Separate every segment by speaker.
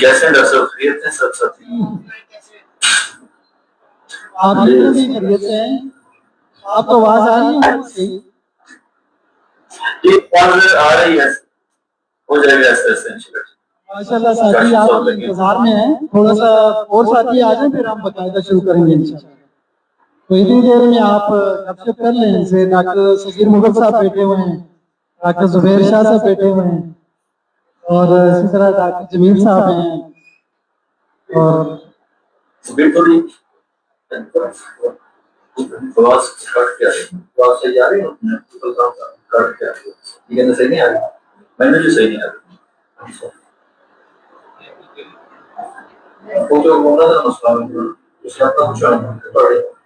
Speaker 1: کیسے ڈاکٹر خیریت ہیں سب ساتھی؟
Speaker 2: آپ بھی خیریت سے ہیں؟ آپ کو آواز آ رہی ہے؟
Speaker 1: جی آ رہی ہے، ہو جائے گا ایسے ایسے انشاءاللہ۔
Speaker 2: ماشاءاللہ ساتھی آپ کے انتظار میں ہیں، تھوڑا سا اور ساتھی آ جائیں پھر ہم باقاعدہ شروع کریں گے انشاءاللہ۔ تو اتنی دیر میں آپ گپ شپ کر لیں سے ڈاکٹر صغیر مغل صاحب بیٹھے ہوئے ہیں، ڈاکٹر زبیر شاہ صاحب بیٹھے ہوئے ہیں، اور اسی طرح ڈاکٹر جمیل صاحب ہیں، اور
Speaker 1: تھوڑی آواز کٹ کے آ رہی ہے، آواز صحیح آ رہی ہے، کٹ کے آ رہی ہے، یہ کہنا صحیح نہیں آ رہی، میں نے جو صحیح نہیں آ رہی۔ وہ جو بول رہا تھا مسئلہ اس کا پوچھا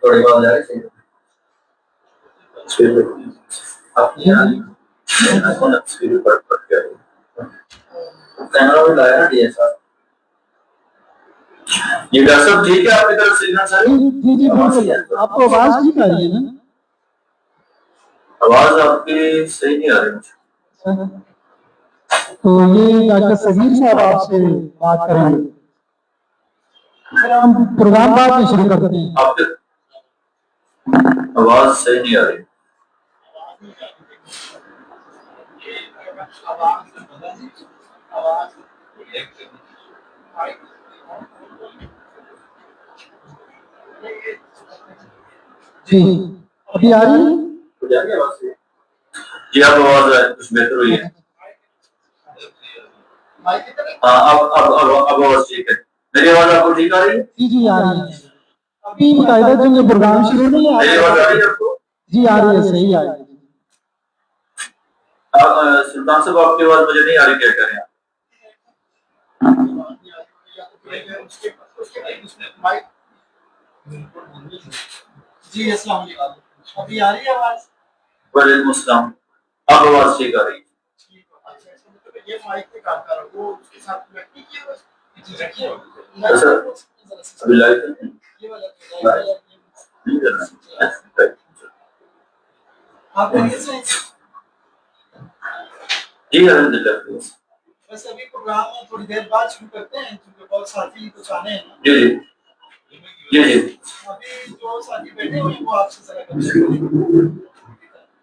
Speaker 1: تھوڑی بات جا رہی تھی آپ کی کیمرہ بھی لایا نا ڈی ایس آر۔ یہ ڈاکٹر صاحب ٹھیک ہے آپ کی طرف سگنل ساری؟
Speaker 2: جی جی بالکل، آپ کو آواز ٹھیک آ رہی ہے نا؟
Speaker 1: آواز آپ کی صحیح نہیں آ رہی مجھے۔
Speaker 2: تو یہ ڈاکٹر صغیر صاحب آپ سے بات کریں گے، پھر ہم پروگرام بعد میں شروع کرتے ہیں۔
Speaker 1: آپ کی آواز صحیح نہیں آ رہی۔
Speaker 2: جی ابھی آ رہی ہے؟
Speaker 1: جی اب آواز کچھ بہتر ہوئی ہے۔ ہاں اب آواز ٹھیک ہے، میری آواز آپ کو ٹھیک آ رہی ہے؟
Speaker 2: جی جی آ رہی ہے۔ ابھی باقاعدہ جو پروگرام شروع نہیں ہے،
Speaker 1: میری آواز آ رہی ہے آپ کو؟
Speaker 2: جی آ رہی ہے، صحیح آ رہی ہے۔
Speaker 1: سلطان صاحب آپ کی آواز مجھے نہیں آ رہی، کیا کریں آپ؟
Speaker 2: جی السلام علیکم، ابھی آ رہی ہے آواز؟
Speaker 1: وعلیکم السلام، اب آواز ٹھیک آ رہی ہے۔
Speaker 2: یہ مائک پہ کام کر رہا ہوں، وہ اس کے ساتھ لگتی ہے بس۔
Speaker 1: ابھی لائیو
Speaker 2: آپ خیریت سے ہیں؟
Speaker 1: جی الحمدللہ۔
Speaker 2: بس ابھی پروگرام تھوڑی دیر بعد شروع کرتے ہیں کیونکہ بہت ساتھی کچھ آنے ہیں۔
Speaker 1: جی جی جی جی
Speaker 2: ابھی جو ساتھی بیٹھے ہوئے ہیں وہ آپ سے ذرا کچھ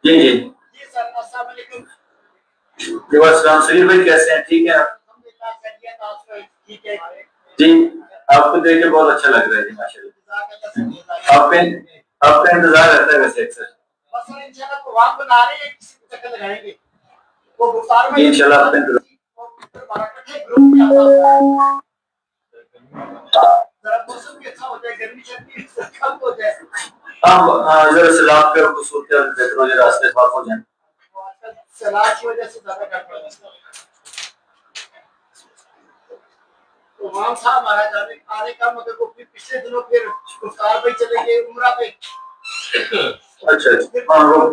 Speaker 1: جی جی
Speaker 2: جی سر السلام علیکم۔
Speaker 1: جی السلام، سلیم بھائی کیسے ہیں؟ ٹھیک ہے آپ؟
Speaker 2: الحمدللہ خیریت، آپ ٹھیک ہے؟
Speaker 1: جی آپ کو دیکھ کے بہت اچھا لگ رہا ہے جی ماشاءاللہ۔ آپ کا انتظار رہتا ہے ویسے اکثر۔
Speaker 2: بس انشاءاللہ پروگرام بنا رہے ہیں، کسی کو چکر لگائیں گے وہ گفتار میں
Speaker 1: انشاءاللہ آپ کا انتظار۔
Speaker 2: ذرا موسم بھی اچھا ہو جائے، گرمی چلتی کم ہو جائے،
Speaker 1: ذرا سیلاب کا صورت بہتر ہو جائے، راستے صاف ہو جائیں۔
Speaker 2: سیلاب کی وجہ سے زیادہ گھٹ پڑ جاتا ہے۔ تو امام صاحب آنے کا مگر وہ پچھلے دنوں پھر گفتار پہ چلے گئے عمرہ پہ۔
Speaker 1: اچھا ہاں وہ آپ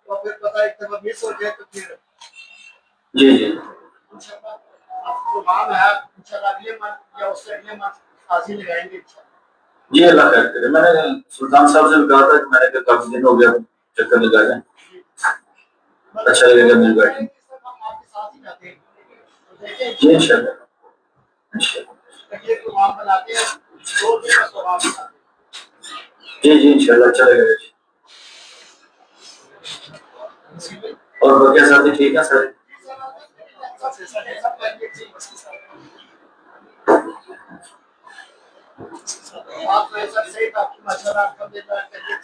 Speaker 1: تو
Speaker 2: پھر پتہ ایک دفعہ مس ہو جائے تو پھر
Speaker 1: جی جی
Speaker 2: انشاءاللہ آپ کو مام ہے انشاءاللہ اگلے منتھ یا اس سے اگلے منتھ حاضری لگائیں گے انشاءاللہ۔
Speaker 1: جی اللہ خیر کرے۔ میں نے سلطان صاحب سے کہا تھا کہ میں نے کہا کافی دن ہو گیا چکر لگا جائیں، اچھا لگے گا مل بیٹھیں۔
Speaker 2: ہم آپ کے ساتھ ہی جاتے ہیں
Speaker 1: جی انشاءاللہ انشاءاللہ
Speaker 2: یہ پروگرام بناتے ہیں، 2 دن کا پروگرام بناتے ہیں۔
Speaker 1: جی جی انشاءاللہ اچھا لگے گا۔ اور بقیہ ساتھی ٹھیک ہے سر؟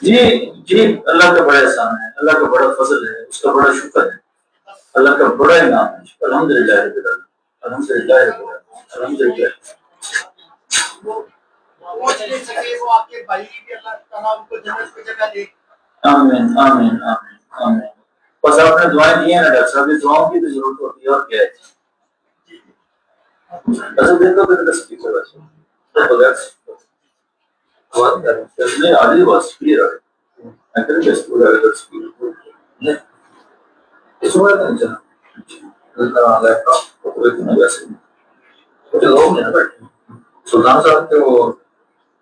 Speaker 1: جی جی اللہ کا بڑا احسان ہے، اللہ کا بڑا فضل ہے، اس کا بڑا شکر ہے، اللہ کا بڑا انعام ہے۔ الحمدللہ رب العالمین، الحمدللہ رب العالمین، الحمدللہ۔
Speaker 2: وہ آپ کے بھائی بھی اللہ تعالیٰ ان کو جنت کی جگہ دے۔
Speaker 1: آمین آمین آمین آمین۔ بس آپ نے دعائیں دی ہیں نا ڈاکٹر صاحب، یہ دعاؤں کی تو ضرورت ہوتی ہے اور کیا ہے۔ اصل دیکھو پھر اسپیکر ویسے نہیں آدھی بات کلیئر آ رہی ہے۔ کچھ لوگ ہیں نا بیٹھے سلطان صاحب کے وہ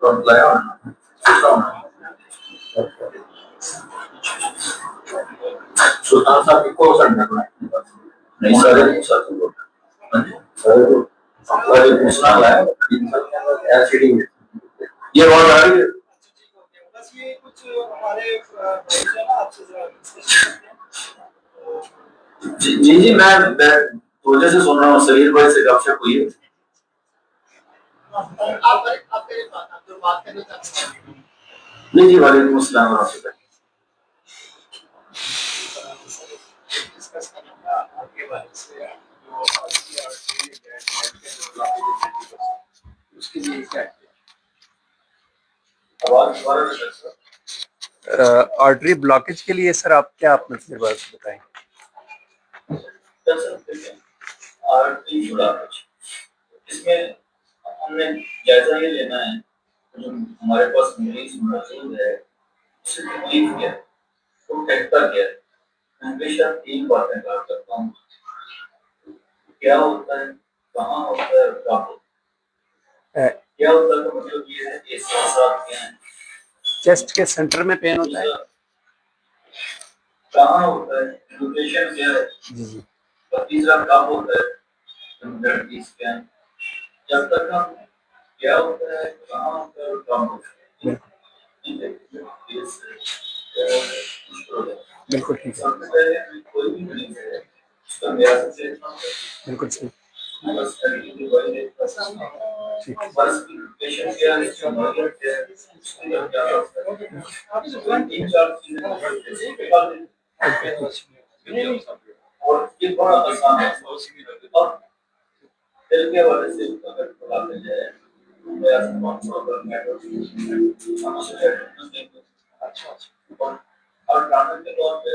Speaker 1: فرنٹ لایا سلطان صاحب کی کون سا نہیں سارے ساتھ وعلیکم السلام یہ بات آ رہی ہے جی جی میں وجہ سے سن رہا ہوں سہیل بھائی سے گپ شپ ہوئی ہے جی جی وعلیکم السلام ورحمۃ اللہ
Speaker 3: آرٹری بلاکیج کے لیے سر آپ کیا اپنا تجربہ بتائیں؟
Speaker 1: اس میں ہم نے جائزہ یہ لینا ہے جو ہمارے پاس مریض موجود ہے اس سے تکلیف کیا ہے وہ کہتا کیا ہے میں ہمیشہ تین باتیں کہا کرتا ہوں کیا ہوتا ہے کہاں ہوتا ہے اور کیا ہوتا ہے کیا ہوتا ہے مطلب یہ ہے کہ احساسات کیا ہیں
Speaker 3: چیسٹ کے سینٹر میں پین ہوتا ہے
Speaker 1: کہاں ہوتا ہے لوکیشن کیا ہے
Speaker 3: جی جی
Speaker 1: اور تیسرا کب ہوتا ہے کیا ہے جب تک ہم کیا ہوتا ہے کہاں ہوتا ہے اور کب ہوتا ہے
Speaker 3: بالکل ٹھیک ہے
Speaker 1: سب سے پہلے کوئی بھی مریض ہے اس کا میرا سب سے
Speaker 3: بالکل صحیح
Speaker 1: بس بس پیشنٹ کیا ہے اس کا مرض کیا ہے اس کی کیا ہوتا ہے تین چار چیزیں اور یہ بڑا آسان ہے اور دل کے حوالے سے اگر بات کی جائے اور ڈاکٹر کے طور پہ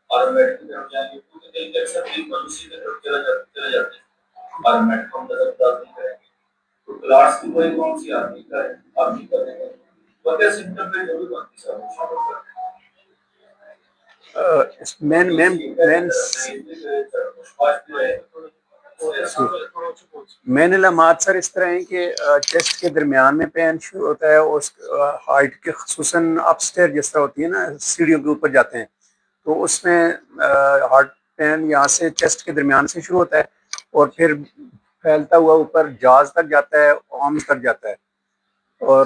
Speaker 1: آرمیٹ کی طرف جائیں گے کیونکہ دل کے اکثر ٹریٹمنٹ اسی کی طرف چلے جاتے ہیں آرمیٹ کو ہم نظر انداز نہیں کریں گے تو کلاس کی کوئی کون سی آدمی کا ہے آدمی کا ہے وغیرہ سمٹم پہ ضرور بنتی سب
Speaker 3: مین علامات سر اس طرح ہیں کہ چیسٹ کے درمیان میں پین شروع ہوتا ہے اس ہائٹ کے خصوصاً اپ سٹیئر جس طرح ہوتی ہے نا سیڑھیوں کے اوپر جاتے ہیں تو اس میں ہارٹ پین یہاں سے چیسٹ کے درمیان سے شروع ہوتا ہے اور پھر پھیلتا ہوا اوپر جاز تک جاتا ہے آرمز تک جاتا ہے اور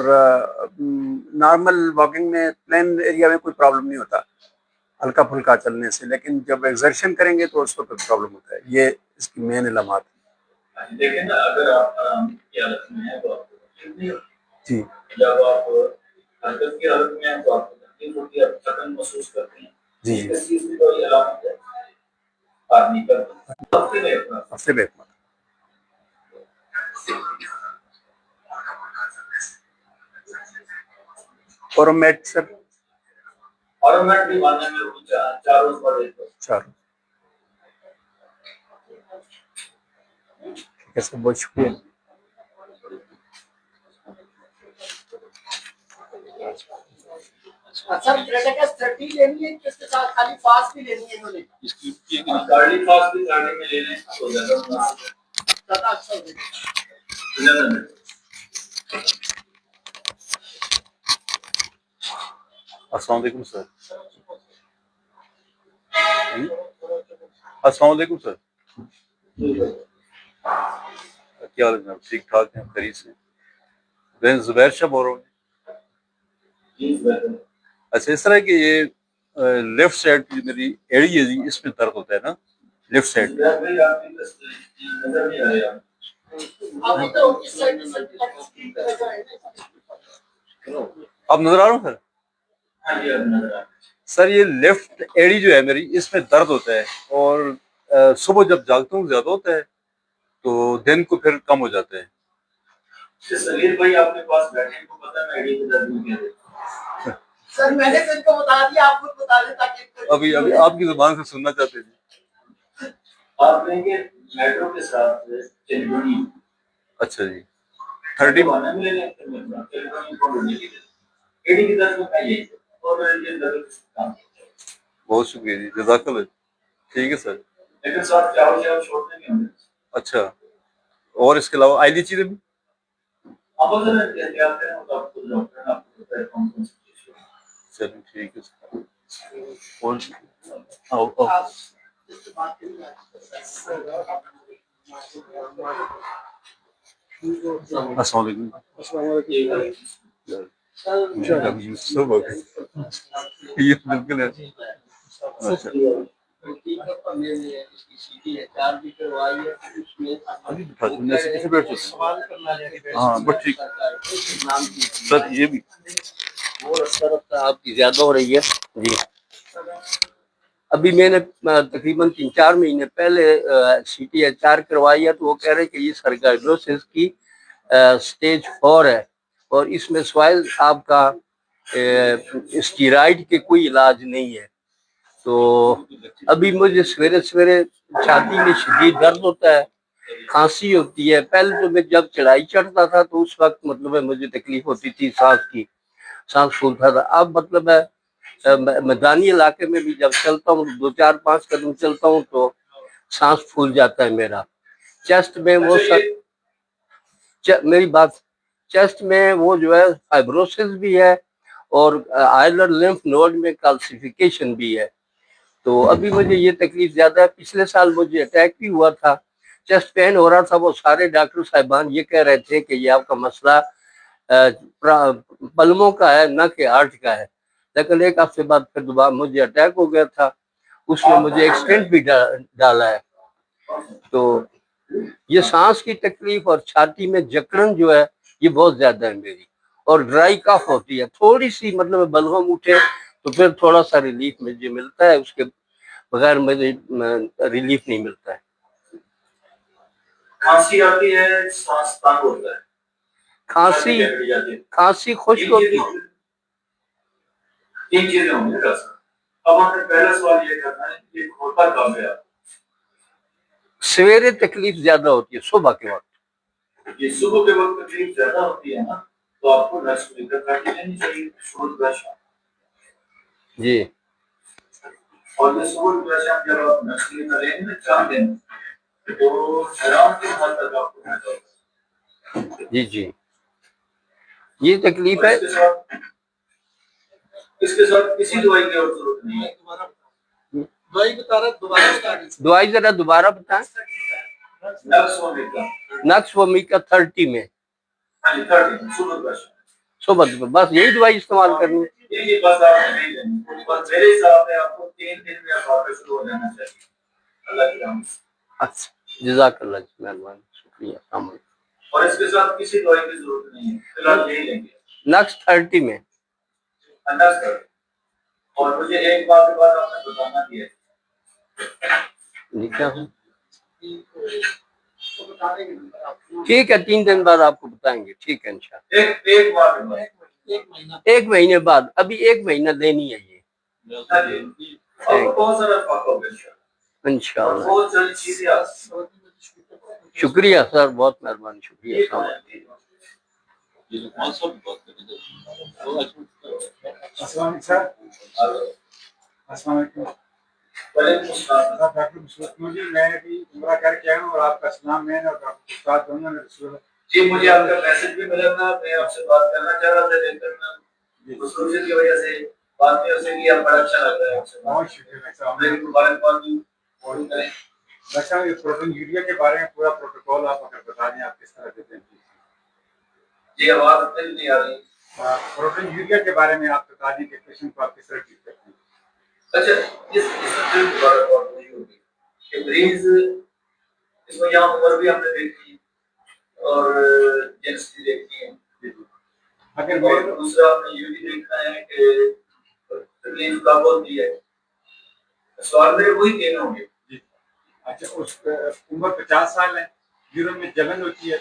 Speaker 3: نارمل واکنگ میں پلین ایریا میں کوئی پرابلم نہیں ہوتا ہلکا پھلکا چلنے سے لیکن جب ایگزرشن کریں گے تو اس وقت پرابلم ہوتا ہے یہ اس کی مین علامات ہیں
Speaker 1: دیکھیں نا اگر آپ آرام کی حالت میں ہیں تو آپ کو تکلیف نہیں ہوتی
Speaker 3: جی
Speaker 1: جب آپ حرکت کی حالت میں ہیں تو آپ کو تکلیف ہوتی ہے آپ تھکن محسوس کرتے ہیں
Speaker 3: جی جی
Speaker 1: اس چیز کی کوئی علامت ہے آدمی کا
Speaker 3: ہفتے میں اورومیٹ سر
Speaker 1: آرمیٹ بھی ماننے میں چار روز بعد ایک
Speaker 3: چار ٹھیک ہے سر بہت شکریہ
Speaker 4: سر کریٹیکس 30 لینی ہے اس کے ساتھ خالی فاسٹ بھی لینی ہے انہوں نے
Speaker 1: گاڑی فاسٹ بھی گاڑی میں لے لیں تو زیادہ مناسب ہے
Speaker 4: زیادہ اچھا ہوگا
Speaker 5: السلام علیکم سر السلام علیکم سر کیا حال ہے جناب ٹھیک ٹھاک ہیں خیریت سے میں زبیر شاہ بول رہا ہوں اچھا اس طرح کہ یہ لیفٹ سائڈ کی میری ایڑی ہے جی اس میں درد ہوتا ہے نا لیفٹ سائڈ اب نظر آ رہا ہوں سر سر یہ لیفٹ ایڑی جو ہے میری اس میں درد ہوتا ہے اور صبح جب جاگتا ہوں زیادہ ہوتا ہے تو دن کو پھر کم ہو جاتا ہے
Speaker 1: سلیر بھائی آپ کے پاس بیٹھے ہیں کو پتہ ہے ایڑی کے درد میں کیا
Speaker 4: سر میں نے ان کو بتا دیا آپ خود بتا دیں تاکہ
Speaker 5: ابھی آپ کی زبان سے سننا چاہتے ہیں
Speaker 1: آپ لیں گے میٹرو کے ساتھ چلبنی
Speaker 5: اچھا جی 30
Speaker 1: میں لے لیں ایڑی کے درد میں یہی اور یہ درد
Speaker 5: بہت شکریہ جی جزاک اللہ ٹھیک ہے سر
Speaker 1: لیکن ساتھ چاول چاول چھوڑتے نہیں ہوں گے.
Speaker 5: اچھا, اور اس کے علاوہ آئلی چیزیں بھی؟
Speaker 1: آپ اگر احتیاط کریں تو آپ خود ڈاکٹر ہیں, آپ کو پتہ ہے کون کون سی چیز ہے.
Speaker 5: چلیے ٹھیک ہے. اور آؤ آؤ. السلام علیکم. یہ بالکل ہے. اچھا ابھی بٹھا دوں, ایسے پیچھے بیٹھ جاتے ہیں. ہاں بس ٹھیک سر. یہ بھی
Speaker 6: آپ کی زیادہ ہو رہی ہے جی. ابھی میں نے تقریباً 3-4 مہینے پہلے سی ٹی ایچ آر کروائی ہے, تو وہ کہہ رہے کہ یہ سرکائڈروسس کی سٹیج 4 ہے, اور اس میں سوائل آپ کا اسٹیرائڈ کے کوئی علاج نہیں ہے. تو ابھی مجھے سویرے سویرے چھاتی میں شدید درد ہوتا ہے, کھانسی ہوتی ہے. پہلے تو میں جب چڑھائی چڑھتا تھا تو اس وقت مطلب ہے مجھے تکلیف ہوتی تھی, سانس پھولتا تھا. اب مطلب ہے میدانی علاقے میں بھی جب چلتا ہوں 2-4-5 قدم چلتا ہوں تو سانس پھول جاتا ہے میرا. چیسٹ میں وہ میری بات, چیسٹ میں وہ جو ہے فائبروسس بھی ہے, اور آئلر لمف نوڈ میں کیلسیفیکیشن بھی ہے. تو ابھی مجھے یہ تکلیف زیادہ ہے. پچھلے سال مجھے اٹیک بھی ہوا تھا, چیسٹ پین ہو رہا تھا. وہ سارے ڈاکٹر صاحبان یہ کہہ رہے تھے کہ یہ آپ کا مسئلہ پلموں کا ہے, نہ کہ ہارٹ کا ہے. لیکن ایک ہفتے بعد پھر دوبارہ مجھے اٹیک ہو گیا تھا, اس میں مجھے ایک سٹنٹ بھی ڈالا ہے. تو یہ سانس کی تکلیف اور چھاتی میں جکڑن جو ہے یہ بہت زیادہ ہے میری, اور ڈرائی کف ہوتی ہے تھوڑی سی, مطلب بلغم اٹھے تو پھر تھوڑا سا ریلیف مجھے ملتا ہے, اس کے بغیر مجھے ریلیف نہیں ملتا ہے.
Speaker 1: کھانسی آتی ہے, سانس تنگ ہوتا ہے,
Speaker 6: کھانسی خشک ہوتی ہے.
Speaker 1: 3 چیزیں ہوں گی ڈاکٹر صاحب. اب ہم نے پہلا سوال یہ کرنا ہے کہ ہوتا کب ہے آپ؟
Speaker 6: سویرے تکلیف زیادہ ہوتی ہے, صبح کے وقت.
Speaker 1: یہ صبح کے وقت تکلیف زیادہ ہوتی ہے نا, تو آپ کو نرس میڈیکل کاٹی لینی چاہیے صبح شام.
Speaker 6: جی,
Speaker 1: اور یہ صبح شام جب آپ نرس میڈیکل لیں گے نا 4 دن, تو حیران کے حال تک آپ کو فائدہ ہوگا.
Speaker 6: جی جی, یہ تکلیف ہے.
Speaker 1: اس کے ساتھ کسی دوائی کی اور ضرورت نہیں ہے.
Speaker 6: دوائی ذرا دوبارہ بتائیں. نقص ومیکا 30 میں صبح بس یہی دوائی استعمال کرنی ہے.
Speaker 1: بس آپ نہیں لینی, میرے حساب میں آپ کو 3 دن میں واپس شروع ہو جانا چاہیے. اللہ کی رحمت سے.
Speaker 6: اچھا, جزاک اللہ جی, مہربانی, شکریہ. السلام علیکم.
Speaker 1: اور اس کے ساتھ کسی دوائی کی ضرورت نہیں ہے, فی الحال یہی لیں گے
Speaker 6: نقص 30 میں.
Speaker 1: اور مجھے ایک بات کے بعد آپ نے بتانا بھی ہے.
Speaker 6: کیا ٹھیک ہے, 3 دن بعد آپ کو بتائیں گے. ٹھیک ہے انشاءاللہ.
Speaker 1: ایک بار کے بعد
Speaker 6: 1 مہینے بعد. ابھی 1 مہینہ لینی ہے یہ
Speaker 1: بہت سارا فرق ہوگا
Speaker 6: انشاءاللہ.
Speaker 1: بہت ساری چیزیں.
Speaker 6: شکریہ سر, بہت مہربانی, شکریہ. السلام علیکم.
Speaker 7: السلام سر. السلام علیکم.
Speaker 1: وعلیکم السلام.
Speaker 7: ڈاکٹر مسعود جی, میں بھی عمرہ کر کے آیا ہوں, اور آپ کا سلام میں اور ڈاکٹر استاد دونوں نے رسول.
Speaker 1: جی, مجھے آپ کا میسج بھی ملا تھا, میں آپ سے بات کرنا چاہ رہا تھا, لیکن مصروفیت کی وجہ سے بات نہیں ہو سکی. آپ بڑا اچھا لگ رہا ہے آپ سے.
Speaker 7: بہت شکریہ ڈاکٹر صاحب.
Speaker 1: میری مبارکباد بھی کریں.
Speaker 7: ڈاکٹر صاحب, یہ پروٹین یوریا کے بارے میں پورا پروٹوکول آپ اگر بتا دیں, آپ کس طرح دیتے ہیں؟
Speaker 1: جی, آواز نہیں آ رہی.
Speaker 7: پروٹین یوریا کے بارے میں آپ بتا دیں کہ پیشنٹ کو آپ کس طرح ٹریٹ کرتے ہیں.
Speaker 1: اچھا, اس بات نہیں ہوگی کہ مریض اس میں یہاں عمر بھی ہم نے دیکھی اور جنس بھی دیکھی ہے.
Speaker 7: اگر
Speaker 1: دوسرا ہم نے یہ بھی دیکھا ہے کہ تکلیف کب ہوتی ہے. سوال میں وہی تین ہوں گے.
Speaker 7: اچھا, اس عمر 50 سال ہے, یورین میں جلن ہوتی ہے,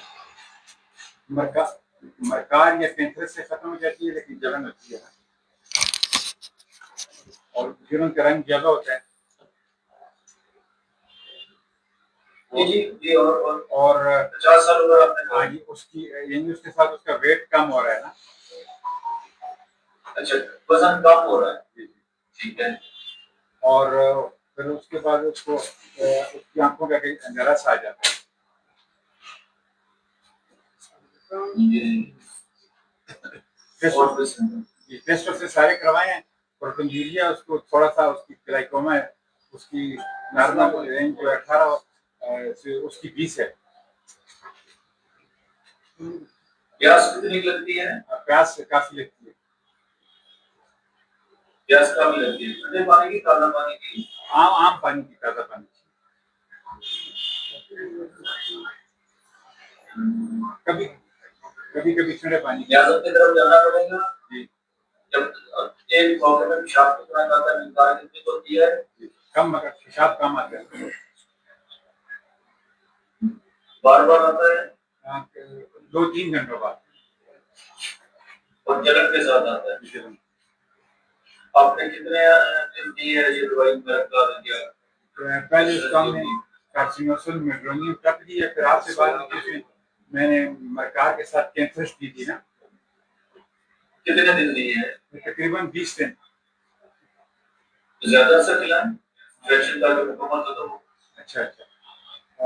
Speaker 7: مرکار یا کینسر سے ختم ہو جاتی ہے, لیکن جلن ہوتی ہے, اور یورین کا رنگ یلو ہوتا ہے. اور
Speaker 1: 50 سال عمر آپ نے
Speaker 7: اس کی یعنی اس کے ساتھ اس کا ویٹ کم ہو رہا ہے نا.
Speaker 1: اچھا, وزن کم ہو رہا ہے. ٹھیک ہے.
Speaker 7: اور پھر اس کے بعد اس کو اس کی آنکھوں کا اندھیرا سا آ جاتا ہے. ٹیسٹ اس سے سارے کروائے ہیں اور کنجیریا اس کو تھوڑا سا اس کی گلائکوما ہے, اس کی نارمل رینج جو 18 سے اس کی 20 ہے.
Speaker 1: پیاس کتنی لگتی ہے؟
Speaker 7: پیاس کافی لگتی ہے.
Speaker 1: پیاس کم لگتی ہے. ٹھنڈے پانی کی تازہ پانی کی؟
Speaker 7: عام پانی کی, تازہ پانی کی. کبھی کبھی ٹھنڈے پانی کی.
Speaker 1: ریاضت کی طرف جانا پڑے گا.
Speaker 7: جی
Speaker 1: جب ایک موقع میں پیشاب کی طرح آتا ہے, مقدار کتنی ہوتی ہے؟
Speaker 7: کم, مگر پیشاب کم آتا ہے.
Speaker 1: بار بار آتا ہے
Speaker 7: 2-3 گھنٹوں بعد,
Speaker 1: اور جلن کے ساتھ آتا ہے. آپ نے کتنے دن دی ہے یہ دوائی میرا دیا؟
Speaker 7: پہلے اس کا میں کارسینوسل میڈرونیم تک دی ہے, پھر آپ سے بات کی میں نے مرکار کے ساتھ کینسرس دی تھی نا.
Speaker 1: کتنے دن دی ہے؟
Speaker 7: تقریباً 20 دن.
Speaker 1: زیادہ اثر کھلائیں انفیکشن کا جو مکمل ختم ہو.
Speaker 7: اچھا,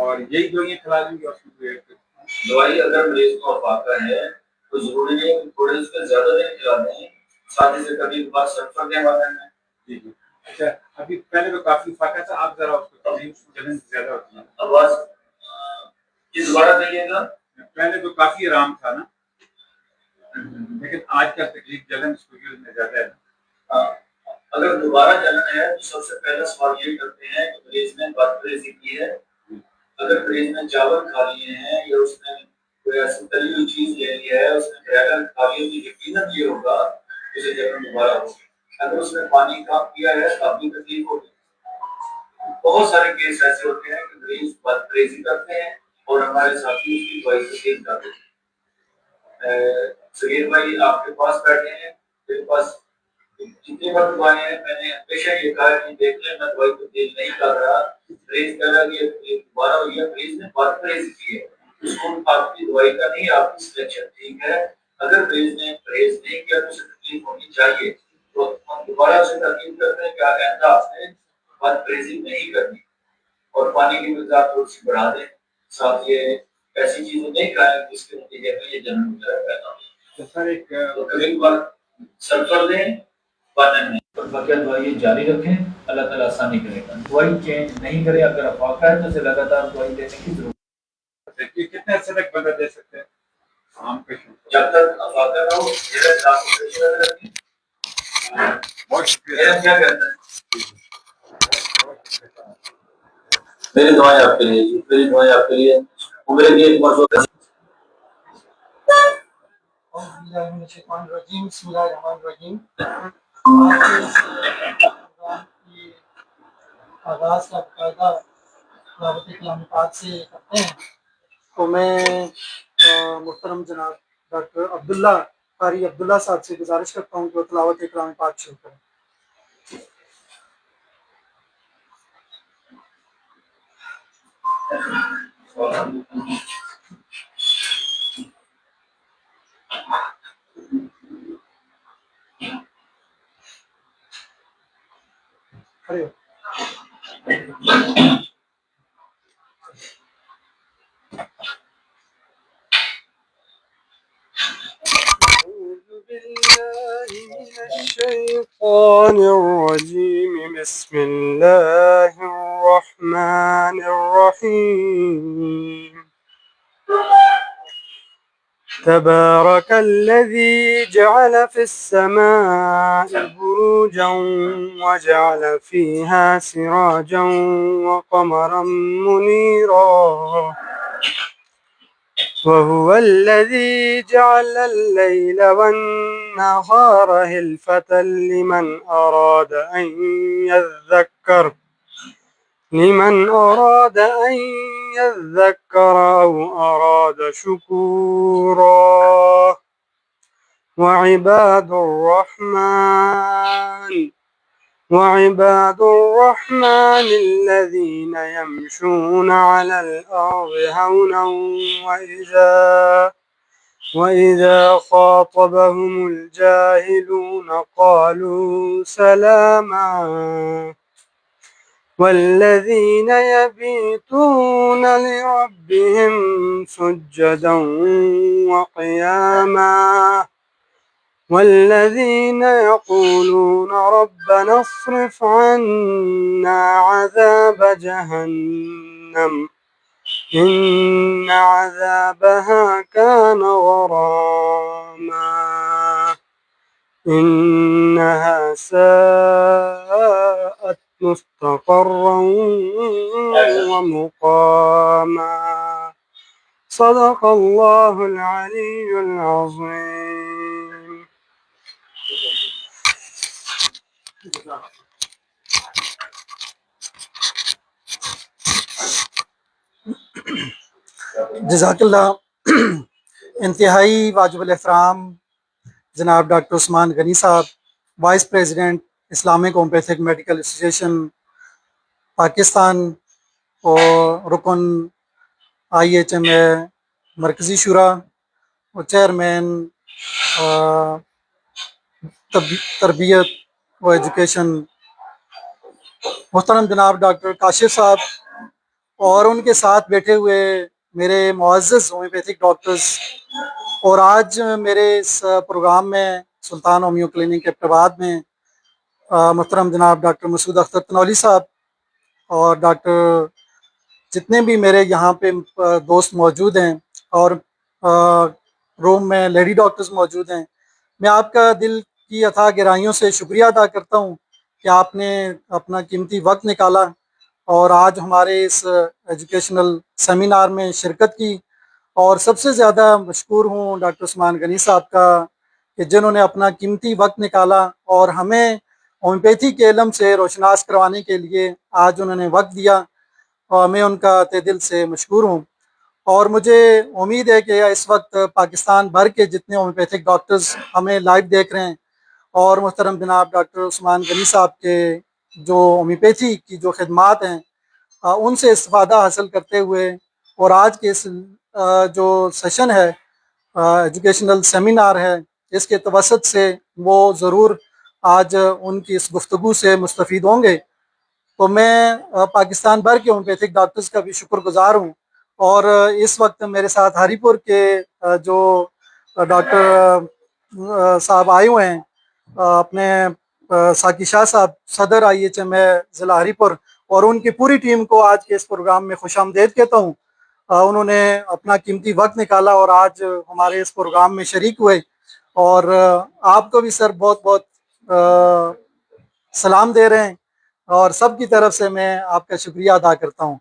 Speaker 7: اور یہی دوائیاں کھلا دیں گے.
Speaker 1: دوائی اگر مریض کو افاقہ ہے تو ضروری نہیں کہ تھوڑے اس کے زیادہ دن کھلا دیں, ساتھ ہی سے کبھی بات سفر کے بارے میں.
Speaker 7: جی جی. اچھا, ابھی پہلے تو کافی فاقہ تھا, آپ ذرا اس کو جلن زیادہ ہوتی ہے.
Speaker 1: آواز یہ دوبارہ کہیے گا.
Speaker 7: پہلے تو کافی آرام تھا نا, لیکن آج کل تکلیف جلن اس کو میں زیادہ ہے.
Speaker 1: اگر دوبارہ جلن ہے تو سب سے پہلا سوال یہ کرتے ہیں کہ مریض نے بد پرہیزی کی ہے. اگر مریض نے چاول کھا لیے ہیں یا اس نے کوئی ایسی تلی ہوئی چیز لے لی ہے, اس نے کریلا کھا لیا, تو یقیناً یہ ہوگا اسے جلن دوبارہ ہوگی. اگر اس نے پانی کم پیا ہے تو اپنی تکلیف ہوگی. بہت سارے کیس ایسے ہوتے ہیں کہ مریض بد پرہیزی کرتے ہیں اور ہمارے ساتھی اس کی دوائی سے چینج کر دیتے ہیں. سگیر بھائی آپ کے پاس بیٹھے ہیں, میرے پاس جتنی بار دعائیں ہیں میں نے ہمیشہ یہ کہا کہ دیکھ لیں میں دوائی تبدیل نہیں کر رہا. مریض کہہ رہا کہ دوبارہ ہوئی ہے, مریض نے بد پرہیزی کی ہے, اس کو آپ کی دوائی کا نہیں, آپ کی سلیکشن ٹھیک ہے. اگر مریض نے پرہیز نہیں کیا تو اسے تکلیف ہونی چاہیے, تو ہم دوبارہ اسے ترکیب کرتے ہیں کہ آئندہ آپ نے بد پرہیزی نہیں کرنی اور پانی کی مقدار تھوڑی سی بڑھا دیں. ساتھ یہ ایسی چیزیں نہیں کھائیں جس کے نتیجے میں یہ جنم وغیرہ پیدا ہو.
Speaker 7: سر ایک
Speaker 1: تو کبھی بار سلفر دیں پانی میں اور بقیہ دوائی جاری رکھیں, اللہ تعالیٰ آسانی کرے گا. دوائی چینج نہیں کرے, اگر افاقہ ہے تو اسے لگاتار دوائی دینے کی ضرورت ہے.
Speaker 7: کتنے عرصے تک بندہ دے سکتے ہیں عام پیشنٹ؟
Speaker 1: جب تک افاقہ نہ ہو میرا نظر رکھیں.
Speaker 7: بہت شکریہ.
Speaker 1: میرا کیا کہنا ہے, میری دعائیں آپ کے لیے, میری دعائیں آپ کے لیے. میرے لیے ایک مرتبہ
Speaker 2: بسم اللہ الرحمن الرحیم. آج کے آغاز کا باقاعدہ دعوت کلام پاک سے کرتے ہیں, تو میں محترم جناب ڈاکٹر عبداللہ قاری عبداللہ صاحب سے گزارش کرتا ہوں کہ وہ تلاوت کلام پاک شروع کریں. کھڑے ہو.
Speaker 3: أعوذ بالله من الشيطان الرجيم. بسم الله الرحمن الرحيم. تبارك الذي جعل في السماء بروجا وجعل فيها سراجا وقمرا منيرا, وهو الذي جعل الليل والنهار خلفة لمن أراد أن يذكر أو أراد شكورا. وعباد الرحمن الذين يمشون على الأرض هونا وإذا خاطبهم الجاهلون قالوا سلاما. والذين يبيتون لربهم سجدا وقياما والذين يقولون ربنا اصرف عنا عذاب جهنم إن عذابها كان غراما إنها ساءت مستقرا ومقاما صدق الله العلي العظيم.
Speaker 2: جزاک اللہ. انتہائی واجب الاحترام جناب ڈاکٹر عثمان غنی صاحب، vice president Islamic homeopathic medical association Pakistan اور رکن IHMA مرکزی شورا اور چیئرمین تربیت و ایجوکیشن، محترم جناب ڈاکٹر کاشف صاحب، اور ان کے ساتھ بیٹھے ہوئے میرے معزز ہومیوپیتھک ڈاکٹرز، اور آج میرے اس پروگرام میں سلطان ہومیو کلینک ایبٹ آباد میں محترم جناب ڈاکٹر مسعود اختر تنولی صاحب اور ڈاکٹر جتنے بھی میرے یہاں پہ دوست موجود ہیں، اور روم میں لیڈی ڈاکٹرز موجود ہیں، میں آپ کا دل کی اتھاہ گہرائیوں سے شکریہ ادا کرتا ہوں کہ آپ نے اپنا قیمتی وقت نکالا اور آج ہمارے اس ایجوکیشنل سیمینار میں شرکت کی. اور سب سے زیادہ مشکور ہوں ڈاکٹر عثمان غنی صاحب کا کہ جنہوں نے اپنا قیمتی وقت نکالا اور ہمیں ہومیوپیتھی کے علم سے روشناس کروانے کے لیے آج انہوں نے وقت دیا، اور میں ان کا تہ دل سے مشکور ہوں. اور مجھے امید ہے کہ اس وقت پاکستان بھر کے جتنے ہومیوپیتھک ڈاکٹرز ہمیں لائیو دیکھ رہے ہیں اور محترم جناب ڈاکٹر عثمان غنی صاحب کے جو ہومیوپیتھی کی جو خدمات ہیں ان سے استفادہ حاصل کرتے ہوئے، اور آج کے اس جو سیشن ہے، ایجوکیشنل سیمینار ہے، اس کے توسط سے وہ ضرور آج ان کی اس گفتگو سے مستفید ہوں گے. تو میں پاکستان بھر کے ہومیوپیتھک ڈاکٹرز کا بھی شکر گزار ہوں. اور اس وقت میرے ساتھ ہری پور کے جو ڈاکٹر صاحب آئے ہوئے ہیں، اپنے ساقی شاہ صاحب، صدر IHMA ضلع ہری پور، اور ان کی پوری ٹیم کو آج کے اس پروگرام میں خوش آمدید کہتا ہوں. انہوں نے اپنا قیمتی وقت نکالا اور آج ہمارے اس پروگرام میں شریک ہوئے. اور آپ کو بھی سر بہت بہت سلام دے رہے ہیں، اور سب کی طرف سے میں آپ کا شکریہ ادا کرتا ہوں.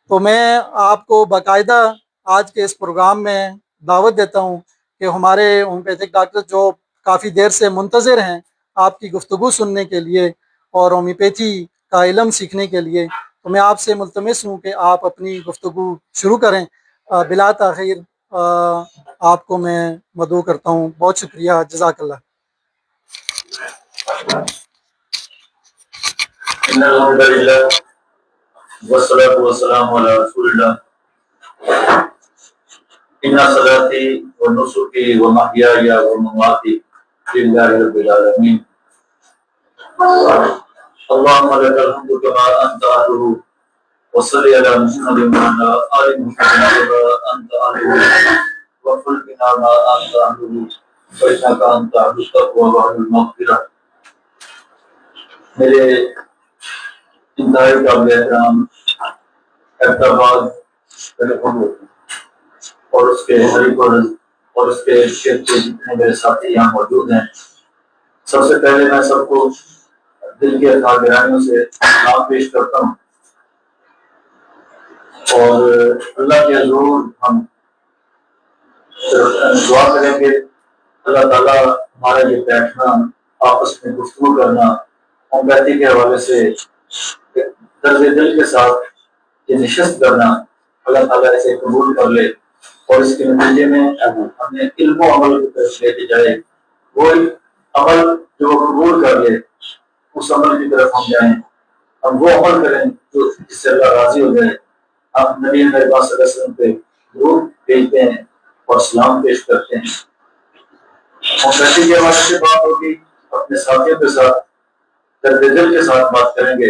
Speaker 2: تو میں آپ کو باقاعدہ آج کے اس پروگرام میں دعوت دیتا ہوں کہ ہمارے ہومیوپیتھک ڈاکٹر جو کافی دیر سے منتظر ہیں آپ کی گفتگو سننے کے لیے اور ہومیوپیتھی کا علم سیکھنے کے لیے، تو میں آپ سے ملتمس ہوں کہ آپ اپنی گفتگو شروع کریں. بلا تاخیر آپ کو میں مدعو کرتا ہوں. بہت شکریہ. جزاک اللہ.
Speaker 1: ان الحمد للہ والصلاة والسلام علی رسول اللہ. ان صلاتی و نسکی و محیای و مماتی للہ رب العالمین. اللهم لك الحمد كما انت اهله وصل على محمد وعلى ال محمد كما انت اهله وقل بنا ما انت اهله فانك انت اهل التقوى واهل المغفرة. میرے انتہائی قابل احترام ایبٹ آباد اور اس کے ہری پور اور اس کے شہر کے جتنے میرے ساتھی یہاں موجود ہیں، سب سے پہلے میں سب کو دل کے اتھاہ گہرائیوں سے سلام پیش کرتا ہوں. اور اللہ کے حضور ہم دعا کریں گے اللہ تعالیٰ ہمارا یہ بیٹھنا، آپس میں گفتگو کرنا، ہومیوپیتھی کے حوالے سے درد دل کے ساتھ یہ نشست کرنا، اللہ تعالیٰ اسے قبول کر لے اور اس کے نتیجے میں ہمیں علم و عمل کی طرف لے کے جائے. وہ عمل جو وہ قبول کر لے اس عمل کی طرف ہم جائیں، ہم وہ عمل کریں جو جس سے اللہ راضی ہو جائے. ہم نبی صلی اللہ علیہ وسلم پہ درود بھیجتے ہیں اور سلام پیش کرتے ہیں. ہومیوپیتھی کے حوالے سے بات ہوگی، اپنے ساتھیوں کے ساتھ درد دل کے ساتھ بات کریں گے.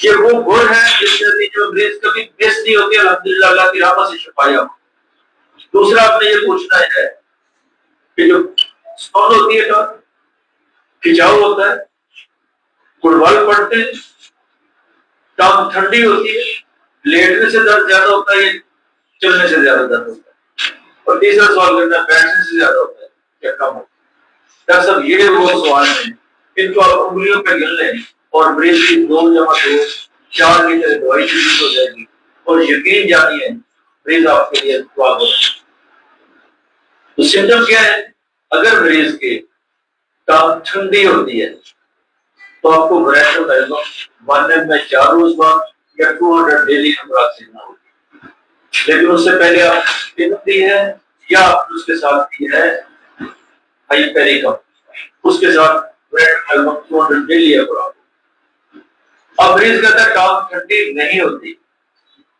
Speaker 1: یہ وہ گڑ ہے جس سے جو مریض کبھی مس نہیں ہوتی، الحمدللہ اللہ کی رحمت سے شفایا۔ دوسرا آپ نے یہ پوچھنا ہے کہ جو سون ہوتی ہے تو کھچاؤ ہوتا ہے، گڑوال پڑتے ہیں، ٹانگ ٹھنڈی ہوتی ہے، لیٹنے سے درد زیادہ ہوتا ہے یا چلنے سے زیادہ درد ہوتا ہے؟ اور تیسرا سوال کرنا ہے بیٹھنے سے زیادہ ہوتا ہے یا کم ہوتا ہے؟ ڈاکٹر صاحب یہ وہ سوال ہیں، ان کو آپ انگلیوں پہ گن لیں اور مریض کی 2 جمع 2 4 کی طرح دوائی شروع ہو جائے گی، اور یقین جانیے مریض آپ کے لیے دعا ہو۔ تو سمٹم کیا ہے؟ اگر مریض کے ٹانگ ٹھنڈی ہوتی ہے تو آپ کو بریٹو میلگم 1 میں 4 روز بعد یا 200 ڈیلی امراض لینا ہوگی، لیکن اس سے پہلے آپ دی ہے یا اس کے ساتھ دی ہے ہائی پیریکم، اس کے ساتھ بریٹو میلگم 200 ڈیلی امراض۔ اب مریض کہتا ہے ٹانگ ٹھنڈی نہیں ہوتی،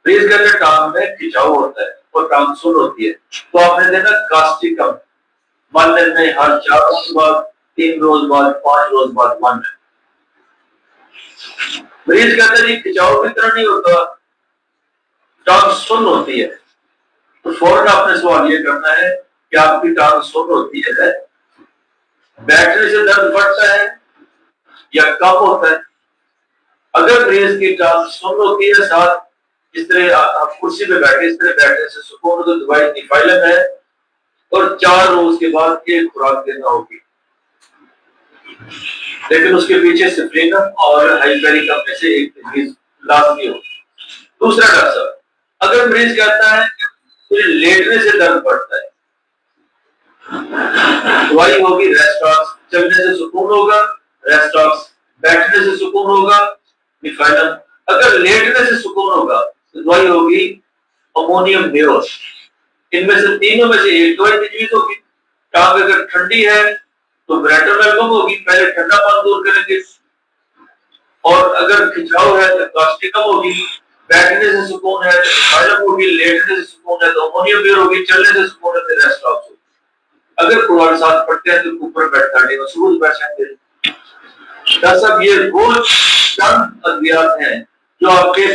Speaker 1: مریض کہتا ہے ٹانگ میں کھچاؤ ہوتا ہے اور ٹانگ سن ہوتی ہے، تو آپ نے دینا کاسٹیکم 1 دن میں ہر 4 روز بعد، 3 روز بعد، 5 روز بعد 1 دن۔ مریض کہتا ہے جی کھچاؤ کی طرح نہیں ہوتا، ٹانگ سن ہوتی ہے، تو فوراً آپ نے سوال یہ کرنا ہے کہ آپ کی ٹانگ سن ہوتی ہے، بیٹھنے سے درد بڑھتا ہے یا کم ہوتا ہے؟ اگر مریض کی ٹانگ سن ہوتی ہے، ساتھ اس طرح آپ کرسی پہ بیٹھے اس طرح بیٹھنے سے سکون تو دوائی نیفائلم ہے، اور 4 روز کے بعد ایک خوراک دینا ہوگی، لیکن اس کے پیچھے سپرینم اور ہائپیریکم میں سے ایک تجویز لازمی ہوگی۔ دوسرا ڈاکٹر صاحب، اگر مریض کہتا ہے کہ مجھے لیٹنے سے درد بڑھتا ہے، دوائی ہوگی ریسٹاکس، چلنے سے سکون ہوگا ریسٹاکس، بیٹھنے سے سکون ہوگا نیفائلم، اگر لیٹنے سے سکون ہوگا تو دوائی ہوگی امونیم نیوز۔ ان میں سے تینوں میں سے ایک دوائی تجویز ہوگی۔ ٹانگ اگر ٹھنڈی ہے تو بریٹو میلگم ہوگی، پہلے ٹھنڈا پان دور کریں گے، اور اگر کھچاؤ ہے تو کاسٹیکم ہوگی، بیٹھنے سے سکون ہے تو نیفائلم ہوگی، لیٹنے سے سکون ہے تو امونیم نیوز ہوگی، چلنے سے سکون ہے تو ریسٹاکس ہوگی۔ اگر قرآن ساتھ پڑھتے ہیں تو اوپر بیٹھتا ہے مسعود بیٹھ جاتے ہیں۔ ڈاکٹر صاحب یہ وہ چند ادویات ہیں جو آپ کے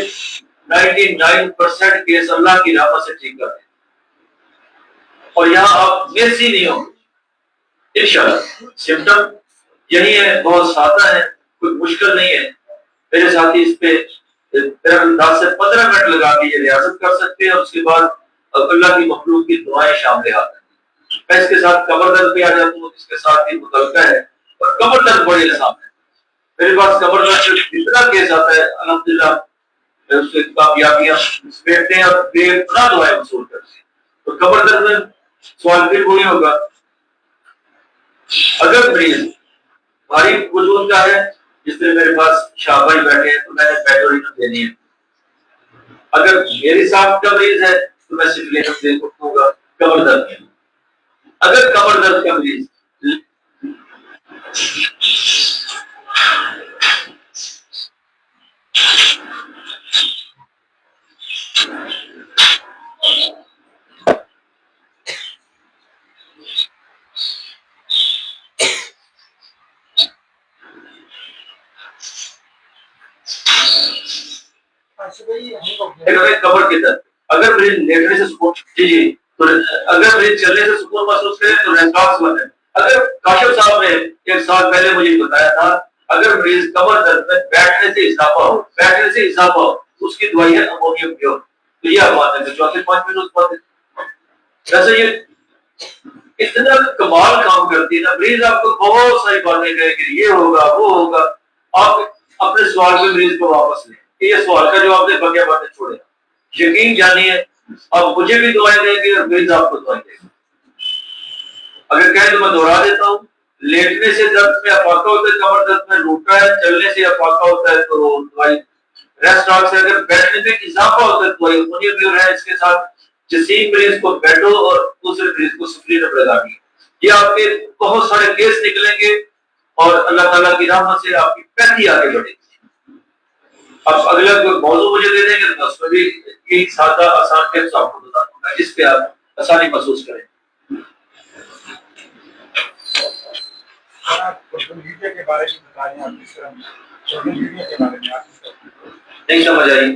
Speaker 1: 99% کیس اللہ کی رحمت سے ٹھیک کرتے ہیں، اور یہاں آپ مس ہی نہیں ہوں گے انشاءاللہ۔ سمٹم یہی ہے، بہت سادہ ہے، کوئی مشکل نہیں ہے۔ میرے ساتھی اس پہ 10 سے 15 منٹ لگا کے یہ ریاضت کر سکتے ہیں، اور اس کے بعد اللہ کی مخلوق کی دعائیں شامل آتی ہیں۔ میں اس کے ساتھ کمر درد پہ آ جاتا ہوں، اس کے ساتھ ہی متعلقہ ہے، اور کمر درد بڑی آسان ہے۔ میرے پاس کمر درد سے اتنا کیس آتا ہے الحمدللہ، اس سے کامیابیاں بیٹھتے ہیں اور بے پناہ دعائیں وصول کرتے ہیں۔ تو کمر درد میں سوال پھر وہی ہوگا، اگر مریض بھاری وجود کا ہے، جس طرح میرے پاس شاہ بھائی بیٹھے ہیں تو میں نے پیٹورینم دینی ہے۔ اگر میری صاحب کا مریض ہے تو میں سپلینم دے سکوں گا کمر درد میں۔ اگر کمر درد کا مریض کمر کے درد، اگر مریض لیٹنے سے سکون جی تو اگر مریض چلنے سے سکون محسوس کرے تو ریسٹاکس بنے۔ اگر کاشف صاحب نے 1 سال پہلے مجھے بتایا تھا اگر مریض کمر درد میں بیٹھنے سے اضافہ ہو اس کی دوائی ہے امونیم نیوز۔ تو یہ بات ہے کہ 4-5 روز بعد جیسے یہ اتنا کمال کام کرتی ہے نا، مریض آپ کو بہت ساری باتیں کہے کہ یہ ہوگا وہ ہوگا، آپ اپنے سوال پہ مریض کو واپس لیں کہ یہ سوال کا جواب دے، بقیہ باتیں چھوڑیں۔ یقین جانیے آپ مجھے بھی دعائیں دیں گے اور مریض آپ کو دعائیں دیں گے۔ اگر کہیں تو میں دوہرا دیتا ہوں، لیٹنے سے درد میں افاقہ ہوتا ہے، کمر درد میں روکا ہے، چلنے سے افاقہ ہوتا ہے تو دوائی ریسٹاکس ہے، اگر بیٹھنے میں اضافہ ہوتا ہے تو دوائی امونیم نیوز ہے، اس کے ساتھ جسیم مریض کو بیٹھو اور دوسرے مریض کو سپرینم لگا دی۔ یہ آپ کے بہت سارے کیس نکلیں گے اور اللہ تعالیٰ کی رحمت سے آپ کی پہلی آگے بڑھے گی۔ اب اگلا کوئی موضوع مجھے دے دیں گے تو اس میں بھی ایک سادہ آسان ٹپس آپ کو بتا دوں گا جس پہ آپ آسانی محسوس کریں۔
Speaker 7: سوشل میڈیا کے بارے میں بتائیں، آپ کس طرح سوشل میڈیا کے بارے میں آپ
Speaker 1: نہیں سمجھ آئی؟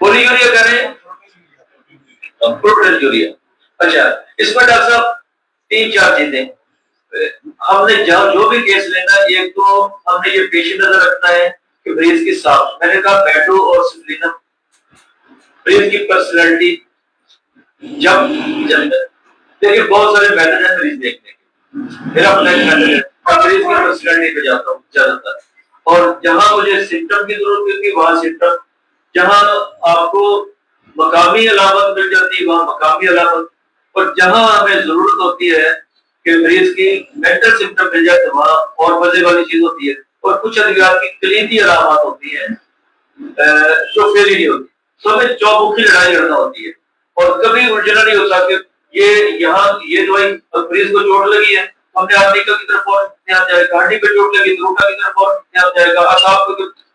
Speaker 1: پوری یوریا کہہ رہے ہیں؟ Protein urea. اچھا اس میں ڈاکٹر صاحب 3-4 چیزیں ہم نے جو بھی کیس لینا ہے، ایک تو ہم نے یہ پیش نظر رکھنا ہے کہ مریض کی صاف، میں نے کہا میٹو اور سپلینم مریض کی پرسنالٹی جب دیکھیے بہت سارے میتھڈ ہیں مریض دیکھنے کے، میرا اپنا ایک میتھڈ ہے، میں مریض کی پرسنالٹی پہ جاتا ہوں زیادہ تر، اور جہاں مجھے سمٹم کی ضرورت ہوتی ہے وہاں سمٹم، جہاں آپ کو مقامی علامت مل جاتی ہے وہاں مقامی علامت، اور جہاں ہمیں ضرورت ہوتی ہے کہ مریض کی مینٹل سمٹم مل جائے تو وہاں اور مزے والی چیز ہوتی ہے، اور کچھ ادویات کی کلیدی علامات ہوتی ہیں جو فیل ہی نہیں ہوتی، تو ہمیں چوبکی لڑائی لڑنا ہوتی ہے، اور کبھی الجھنا نہیں ہوتا کہ یہاں یہ دوائی مریض کو چوٹ لگی ہے، ہم نے آرٹیکل کی طرف فوراً دھیان جائے گا، ہڈی پہ چوٹ لگی تو روٹا کی طرف فوراً دھیان جائے گا، اعصاب کو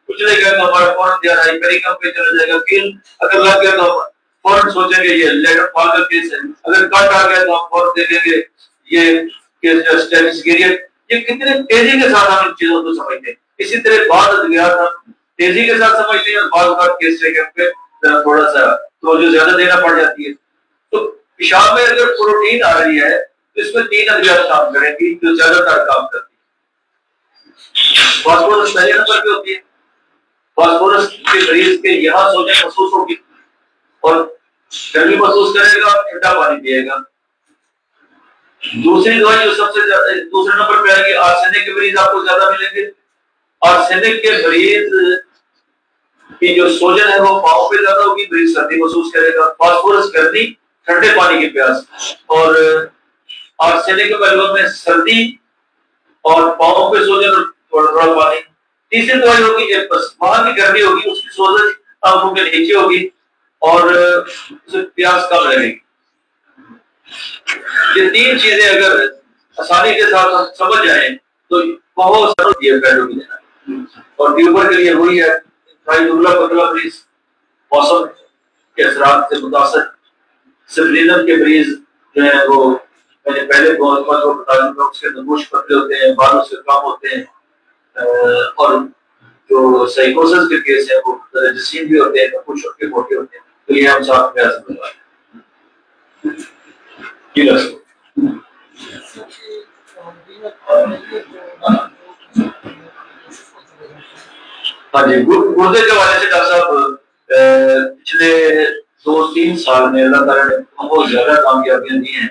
Speaker 1: کچھ لے گا تو ہمارا فوراً دھیان آئے، پیریکم پہ چلا جائے گا، کیل اگر لگ گیا تو فوراً سوچیں گے یہ لیٹر فال کا کیس ہے، اگر کٹ آ گیا تو ہم فوراً دیکھیں گے یہ کیس جو اسٹیٹس گیریٹ، یہ کتنے تیزی کے ساتھ ہم ان چیزوں کو سمجھتے ہیں. اسی طرح بعض ادویات ہم تیزی کے ساتھ سمجھتے ہیں اور بعض اوقات کیس لے کے تھوڑا سا توجہ زیادہ دینا پڑ جاتی ہے. تو پیشاب میں اگر پروٹین آ رہی ہے تو اس میں 3 ادویات کام کریں گی جو زیادہ تر کام کرتی ہے. فاسفورس پہلے نمبر پہ ہوتی ہے، فاسفورس کے مریض کے یہاں سوجن محسوس ہوگی اور گرمی محسوس کرے گا، ٹھنڈا پانی پیے گا. دوسری دوائی جو سب سے دوسرے نمبر پہ آئے گی، آرسینک کے مریض آپ کو زیادہ ملیں گے. آرسینک کے مریض کی جو سوجن ہے وہ پاؤں پہ زیادہ ہوگی، مریض سردی محسوس کرے گا. فاسفورس گرمی، ٹھنڈے پانی کی پیاس، اور آرسینک کے پہلوؤں میں سردی اور پاؤں پہ سوجن اور تھوڑا تھوڑا پانی. تیسری دوائی ہوگی بس وہاں کی گرمی ہوگی، اس کی سوجن آنکھوں کے نیچے ہوگی اور اسے پیاس کم لگے گی. یہ 3 چیزیں اگر آسانی کے ساتھ ہم سمجھ جائیں تو بہت ضروری ہے پیڈو کی دینا. اور ٹیوبر کے لیے وہی ہے دبلا پتلا مریض موسم کے اثرات سے متاثر. سپلینم کے مریض جو ہیں وہ میں نے پہلے بہت کو بتا دوں، اس کے نگوش پتلے ہوتے ہیں، بال اس کے کم ہوتے ہیں، اور جو سائیکوسس کے کیس ہیں وہ جسیم بھی ہوتے ہیں، کچھ چھوٹے موٹے ہوتے ہیں. تو یہ ہم ساتھ میں حاصل کروا ہیں. جی ڈاکٹر ہاں جی، گردے کے حوالے سے ڈاکٹر صاحب پچھلے 2-3 سال میں اللہ تعالیٰ نے بہت زیادہ کامیابیاں دی ہیں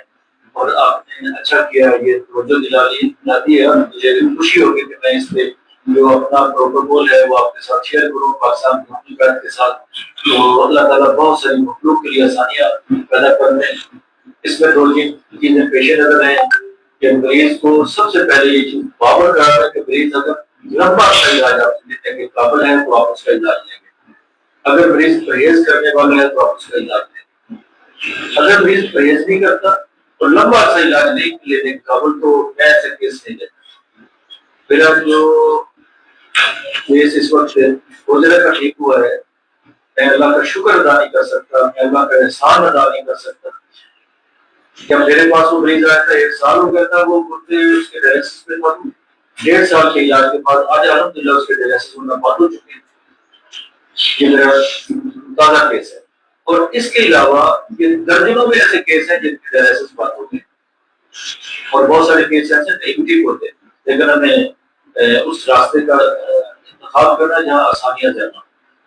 Speaker 1: اور آپ نے اچھا کیا، یہ توجہ دلاتی ہے. اور مجھے خوشی ہوگی کہ میں اس پہ جو اپنا پروٹوکول ہے وہ آپ کے ساتھ شیئر کروں پاکستان کی حکومت کے ساتھ. تو اللہ تعالیٰ بہت ساری مخلوق کے لیے آسانیاں پیدا کر رہے ہیں. اس میں 2 چیزیں پیش نظر ہیں کہ مریض کو سب سے پہلے یہ چیز باور کر رہا ہے کہ مریض اگر لمبا علاج آپ سے دینے کے قابل ہے تو آپ اس کا علاج لیں گے. اگر مریض پرہیز کرنے والا ہے تو آپ اس کا علاج لیں گے. اگر مریض پرہیز نہیں کرتا تو لمبا عرصہ علاج نہیں لینے کے قابل تو میں ایسے کیس نہیں لیتا. میرا جو کیس اس وقت گزرے کا ٹھیک ہوا ہے، میں اللہ کا شکر ادا نہیں کر سکتا، میں اللہ کا احسان ادا نہیں کر سکتا. جب میرے پاس وہ مریض آیا تھا 1 سال ہو گیا تھا، وہ گردے اس کے ڈائلسس پہ تھا. 1.5 سال کے علاج کے بعد آج الحمدللہ اس کے ڈائلسس ہونا بند ہو چکے ہیں. یہ میرا تازہ کیس ہے. اور اس کے علاوہ یہ درجنوں میں ایسے کیس ہیں جن کے ڈائلسس بند ہو گئے اور بہت سارے کیس ایسے نہیں بھی ٹھیک ہوتے. لیکن ہمیں اس راستے کا انتخاب کرنا جہاں آسانیاں زیادہ.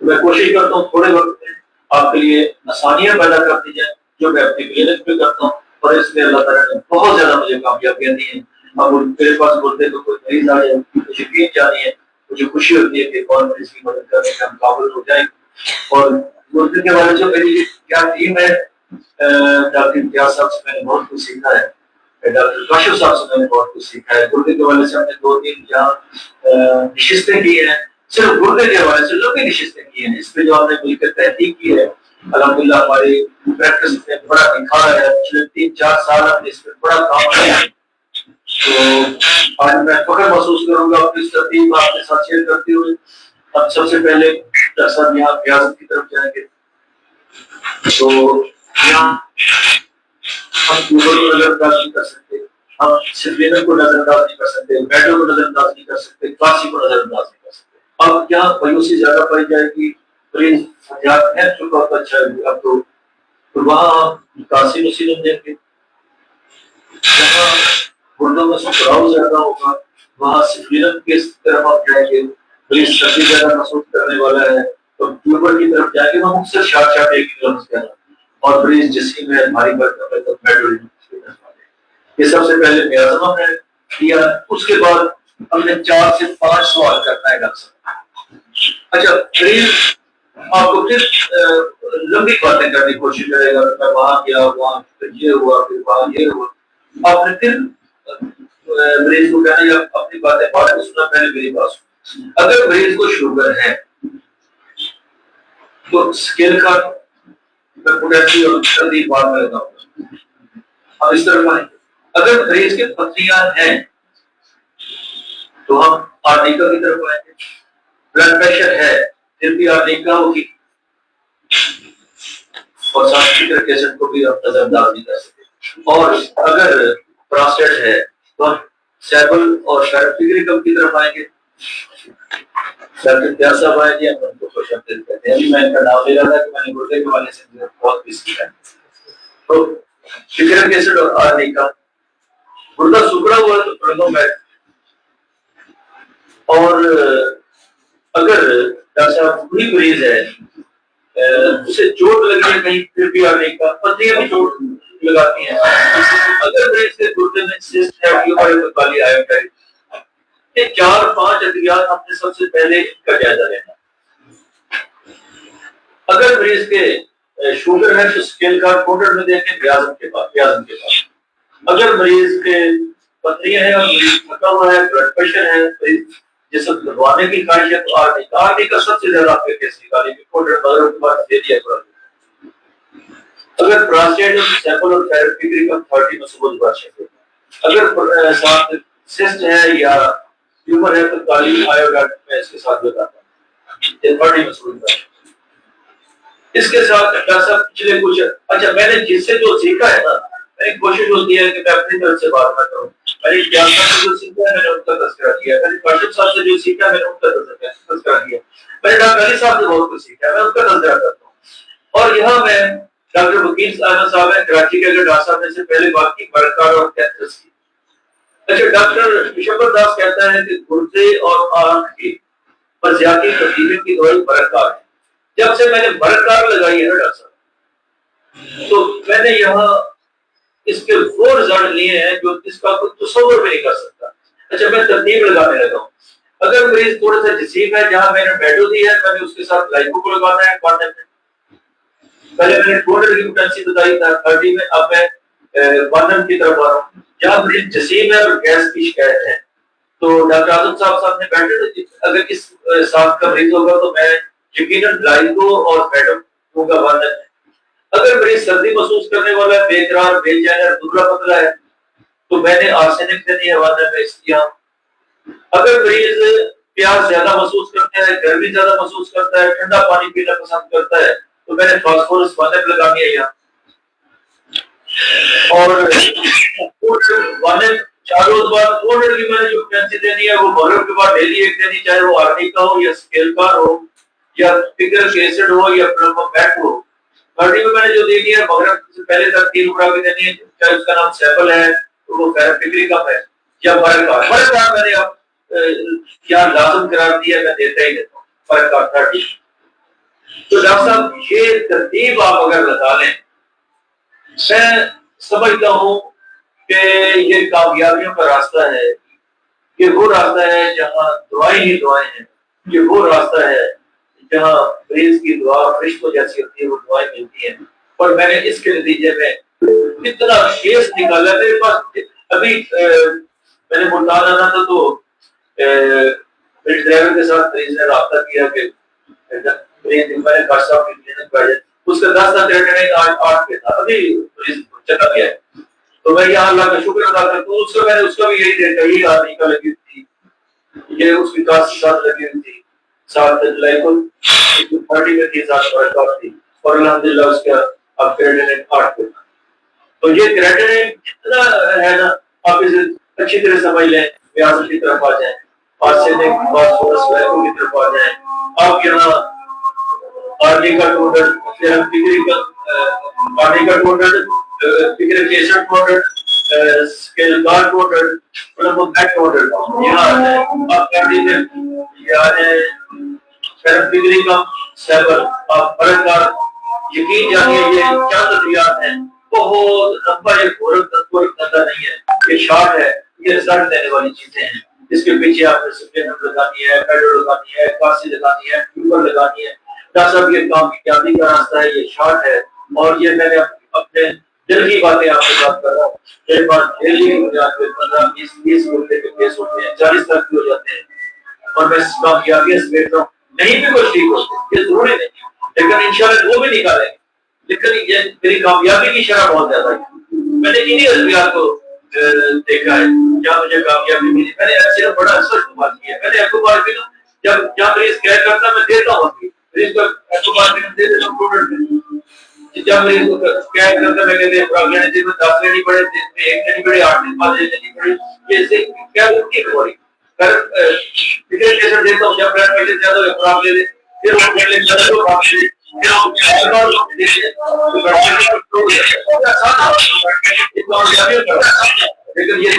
Speaker 1: میں کوشش کرتا ہوں تھوڑے وقت میں آپ کے لیے آسانیاں پیدا کر دی جائیں جو میں اپنی کلینک پہ کرتا ہوں، اور اس میں اللہ تعالیٰ نے بہت زیادہ مجھے کامیابیاں دی ہیں. اب میرے پاس بولتے تو کوئی مریض آ جائے مجھے یقین جانی ہے، مجھے خوشی ہوتی ہے کہ کون مریض کی مدد کرنے کے ہم قابل ہو جائیں. اور گردے کے حوالے سے میری کیا ٹیم ہے، ڈاکٹر امتیاز صاحب سے میں نے بہت کچھ سیکھا ہے، ڈاکٹر کاشف صاحب سے میں نے بہت کچھ سیکھا ہے. گردے کے حوالے سے ہم نے 2-3 جہاں نشستیں کی ہیں، صرف گردے کے حوالے سے لمبی نشستیں کی ہیں. اس پہ جو ہم نے مل کر تحقیق کی ہے الحمدللہ ہماری پریکٹس میں بڑا نکھار ہے. پچھلے 3-4 سال ہم نے اس پہ بڑا کام کیا ہے. تو آج میں فخر محسوس کروں گا اپنی اس ترتیب آپ کے ساتھ شیئر کرتے ہوئے. ہم سب سے پہلے ڈاکٹر صاحب یہاں ریاضت کی طرف جائیں گے. تو یہاں ہم ٹیوبر کو نظر انداز نہیں کر سکتے، ہم سپلینم کو نظر انداز نہیں کر سکتے، میٹو کو نظر انداز نہیں کر سکتے، کلاسی کو نظر انداز نہیں کر سکتے. اب یہاں مایوسی زیادہ پائی جائے گی، مریض حیات ہے چکا تو اچھا ہے، اب تو وہاں کاسی مسیلم دیں گے، جہاں گردوں میں سکراؤ زیادہ ہوگا وہاں سفیرن کی طرف آپ جائیں گے، مریض سردی زیادہ محسوس کرنے والا ہے تو ٹیوبر کی طرف جائیں گے، وہاں مختصر شارٹ ایک کی طرف سے اور مریض جسم میں بھاری برتن ہے تو میڈولین، یہ سب سے پہلے میازمہ ہے کیا، اس کے بعد ہم نے 4 سے 5 سوال کرنا ہے ڈاکٹر صاحب۔ اچھا مریض آپ کو پھر لمبی باتیں کرنے کی کوشش کرے گا، میں وہاں گیا وہاں یہ ہوا پھر وہاں یہ ہوا، آپ نے پھر مریض کو کہنا یا اپنی باتیں بعد میں سنا، پہلے میری بات سنا۔ اگر مریض کو شوگر ہے تو اسکیل کا پوٹینشیل اور ترتیب بعد میں لگاؤں گا، اب اس طرح نہیں۔ اگر مریض کے پتھریاں ہیں تو ہم آرنیکا کی طرف آئیں گے، بلڈ پریشر ہے پھر بھی آرنیکا ہوگی، اور ساتھ ایسڈ کو بھی آپ نظر انداز نہیں کر سکتے، اور اگر پراسٹیٹ ہے تو ہم سیبل اور فیگریکم کی طرف آئیں گے۔ ڈاکٹر پیار صاحب آئے گے، ہم ان کو خوش آمدید کہتے ہیں، ابھی میں ان کا نام لے رہا تھا کہ میں نے گردے کے حوالے سے بہت کچھ سیکھا ہے۔ تو فیگریک ایسڈ اور آرنیکا، گردہ سکڑا ہوا ہے تو پرلومیٹ، اور اگر ڈاکٹر صاحب کوئی مریض ہے اسے چوٹ لگی ہے کہیں پھر بھی آرنیکا، پتھریاں بھی چوٹ لگاتی ہیں، اگر مریض کے گردے میں سسٹ ہے ٹیومر ہے تو کالی آیوڈائڈ، یہ 4-5 ادویات ہم نے سب سے پہلے ان کا جائزہ لینا۔ اگر مریض کے شوگر ہے تو اسکیل کا کوڈر میں دیکھیں بیازم کے بعد، اگر مریض کے پتھریاں ہیں اور مریض تھکا ہوا ہے، بلڈ پریشر ہے، جسم دبانے کی خواہش ہے تو آرنی کا سب سے زیادہ آپ کے کیس نکالیں گے، کوڈر مدر کے بعد دے دیا کرا۔ اگر پراسٹیٹ اور سیمپل اور تھیراپیوٹک کا 30 میں صبح باشد ہے، اگر ساتھ سسٹ ہے یا ٹیومر ہے تو کالی آیوڈائڈ میں اس کے ساتھ بتاتا ہوں، یہ 30 میں صبح باشد۔ اس کے ساتھ ڈاکٹر صاحب پچھلے کچھ اچھا میں نے جس سے جو سیکھا ہے نا، میری کوشش ہوتی ہے کہ میں اپنی طرف سے بات نہ کروں، میں نے کیا جو سیکھا ہے میں نے ان کا تذکرہ کیا، میں نے کاشف صاحب سے جو سیکھا ہے میں نے ان کا تذکرہ کیا، میں نے ڈاکٹر علی صاحب سے بہت کچھ سیکھا ہے میں ان کا تذکرہ کرتا ہوں۔ اور یہاں میں ڈاکٹر وکیل احمد صاحب ہیں کراچی کے، اگر ڈاکٹر صاحب نے سے پہلے بات کی برکار اور کینسر کی، اچھا ڈاکٹر بشمبر داس کہتا ہے کہ گردے اور آنکھ کی پرزیاتی تبدیلی کی دوائی برکار ہے۔ جب سے میں نے برکار لگائی ہے نا ڈاکٹر صاحب تو میں نے یہاں اس کے وہ رزلٹ لیے ہیں جو اس کا کوئی تصور بھی نہیں کر سکتا۔ اچھا میں ترتیب لگانے لگا ہوں، اگر مریض تھوڑا سا جسیم ہے جہاں میں نے بیڈو دی ہے میں نے اس کے ساتھ لائکو کو لگانا ہے کارڈن میں، پہلے میں نے 200 کی پوٹینسی بتائی تھا 30 میں، اب میں 1 کی طرف آ رہا ہوں جہاں مریض جسیم ہے اور گیس کی شکایت ہے تو ڈاکٹر اعظم صاحب نے بیٹھے اگر اس ساتھ کا مریض ہوگا تو میں یقیناً لائکو اور بیڈو ہوگا 1 ہے۔ اگر مریض سردی محسوس کرنے والا ہے، بے قرار، بے چین ہے، دبلا پتلا ہے تو میں نے آرسینک دینی ہے 1 میں اس کیا۔ اگر مریض پیاس زیادہ محسوس کرتا ہے، گرمی زیادہ محسوس کرتا ہے، ٹھنڈا پانی پینا پسند کرتا ہے تو میں نے فاسفورس 1 لگانی ہے یہاں۔ اور 1 4 روز بعد 200 کی میں نے جو پوٹینسی دینی ہے وہ مغرب کے بعد ڈیلی ایک دینی، چاہے وہ آرنیکا ہو یا اسکیل کار ہو یا فیگریک ایسڈ ہو یا پرومومیٹ ہو۔ 30 میں نے جو دینی ہے مغرب سے پہلے تک 3 خوراک دینی ہے، چاہے اس کا نام سیپل ہے تو وہ فیگریکم ہے یا برکار میں نے اب کیا لازم قرار دیا میں دیتا ہی دیتا ہوں برکار 30۔ تو ڈاکٹر صاحب یہ ترتیب آپ اگر لگا لیں میں سمجھتا ہوں کہ یہ کامیابیوں کا راستہ ہے، یہ وہ راستہ ہے جہاں دعائیں ہی دعائیں ہیں، یہ وہ راستہ ہے جہاں مریض کی دعا فرشتوں جیسی ہوتی ہے، وہ دعائیں ملتی ہیں۔ اور میں نے اس کے نتیجے میں اتنا کیس نکالا، میرے پاس ابھی میں نے ملتان آنا تھا تو میرے ڈرائیور کے ساتھ مریض نے رابطہ کیا کہ میں نے کاشف صاحب کی کلینک پہ آیا، اس کا 10 تھا کریٹنائن 8 پہ تھا، ابھی مریض چلا گیا ہے تو میں یہاں اللہ کا شکر ادا کرتا ہوں۔ اس کا میں نے اس کا بھی یہی دیکھا، یہی آدمی کا لگی ہوئی تھی، یہ اس کی کاش کے ساتھ لگی ہوئی تھی، ساتھ لائکل 30 میں تھی، ساتھ برکات تھی، اور الحمدللہ اس کا اب کریٹنائن 8 پہ تھا۔ تو یہ کریٹنائن جتنا ہے نا آپ اسے اچھی طرح سمجھ لیں، ریاضت کی طرف آ جائیں آج سے ایک بات تھوڑا سوائکوں کی طرف آ جائیں. آپ یہاں آرمی کا ٹوٹل ڈگری کا آرمی کا ٹوٹل فکریفیشن ٹوٹل اسکل کار ٹوٹل ٹوٹل یہاں آ جائیں. آپ کر دیجیے ڈگری کا سیبر آپ برکار یقین جانیے یہ کیا نظریات ہیں. بہت لمبا یہ کوئی دھندا نہیں ہے, یہ شارٹ ہے, یہ رزلٹ دینے والی چیزیں ہیں. اس کے پیچھے آپ نے سپلینٹ لگانی ہے, پیڈل لگانی ہے, کارسی لگانی ہے, ٹیوبر لگانی ہے. ڈاکٹر صاحب یہ کامیابی کا راستہ ہے, یہ شارٹ ہے. اور یہ میں نے اپنے دل کی باتیں آپ سے بات کر رہا ہوں. میرے پاس ڈیلی 15-20 گھنٹے کے کیس ہوتے ہیں, 40 تک بھی ہو جاتے ہیں, اور میں کامیابی سے بیٹھتا ہوں. نہیں بھی کوئی ٹھیک ہوتے, یہ ضروری نہیں, لیکن انشاءاللہ وہ بھی نکالیں گے. لیکن یہ میری کامیابی کی شرح بہت زیادہ ہے. میں نے انہی ادویات کو دیکھا ہے جہاں مجھے کامیابی ملی. میں نے ایسے بڑا اثر استعمال کیا. میں نے ایکوبار بھی جب جہاں مریض کہہ کرتا میں دیتا ہوں, مریض کو ایکوبار بھی دے دیتا ہوں پروڈکٹ میں. جب مریض کو کہہ کرتا میں کہتے ہیں خوراک لینے دن میں 10 لینی پڑے, دن میں 1 لینی پڑے, 8 دن 5 لینی پڑے. یہ سے کیا ہوتی ہے ہماری فکریفیشن دیتا ہوں. جب بلڈ پریشر زیادہ ہو خوراک لے لے, پھر وہ زیادہ ہو خوراک لے لے, لیکن یہ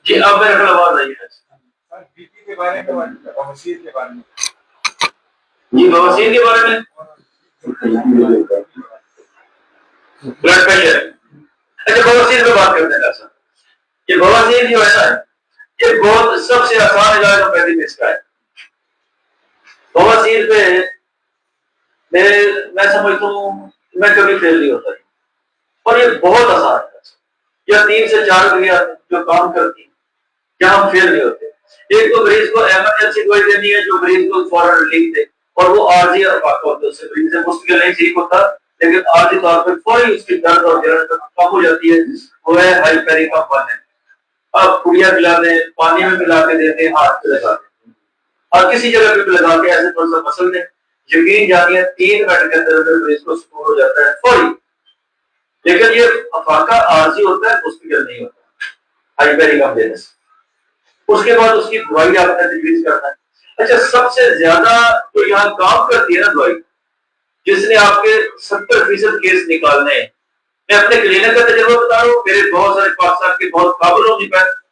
Speaker 1: جی آپ میرے خیال آواز آئی ہے
Speaker 7: بی پی کے بارے میں, بواسیر کے بارے میں.
Speaker 1: جی بواسیر کے بارے میں, بلڈ پریشر. اچھا بواسیر پہ بات کرتے ہیں. یہ بواسیر جو ہے نا, یہ بہت سب سے آسان علاج ہومیوپیتھی اس کا ہے. بواسیر پہ میں سمجھتا ہوں میں کبھی فیل نہیں ہوتا, اور یہ بہت آسان ہے. یا 3 سے 4 دوائی جو کام کرتی ہیں جہاں ہم فیل نہیں ہوتے. ایک تو مریض کو ایمرجنسی دوائی دینی ہے جو مریض کو فوراً ریلیف دے, اور وہ عارضی ہوتا ہے, اس سے مریض سے مستقل نہیں ٹھیک ہوتا, لیکن عارضی طور پر فوری اس کی درد اور جلن کم ہو جاتی ہے. وہ ہے ہائپریکم 1. آپ پڑیا کھلا دیں, پانی میں ملا کے دیتے ہیں, ہاتھ پہ لگا دیں, اور کسی جگہ پہ لگا کے ایسے تھوڑا سا مسل دیں. یقین جانیے 3 منٹ کے اندر مریض کو سکون ہو جاتا ہے فوری. لیکن یہ افاقہ عارضی ہوتا ہے, مستقل نہیں ہوتا ہائپریکم دینے سے. اس کے بعد اس کی دوائی آپ نے تجویز کرنا ہے. اچھا سب سے زیادہ جو یہاں کام کرتی ہے نا دوائی, جس نے آپ کے 70% کیس نکالنے ہیں. میں اپنے کلینک کا تجربہ بتا رہا ہوں, میرے بہت سارے پاکستان کے بہت قابل ہوں جی,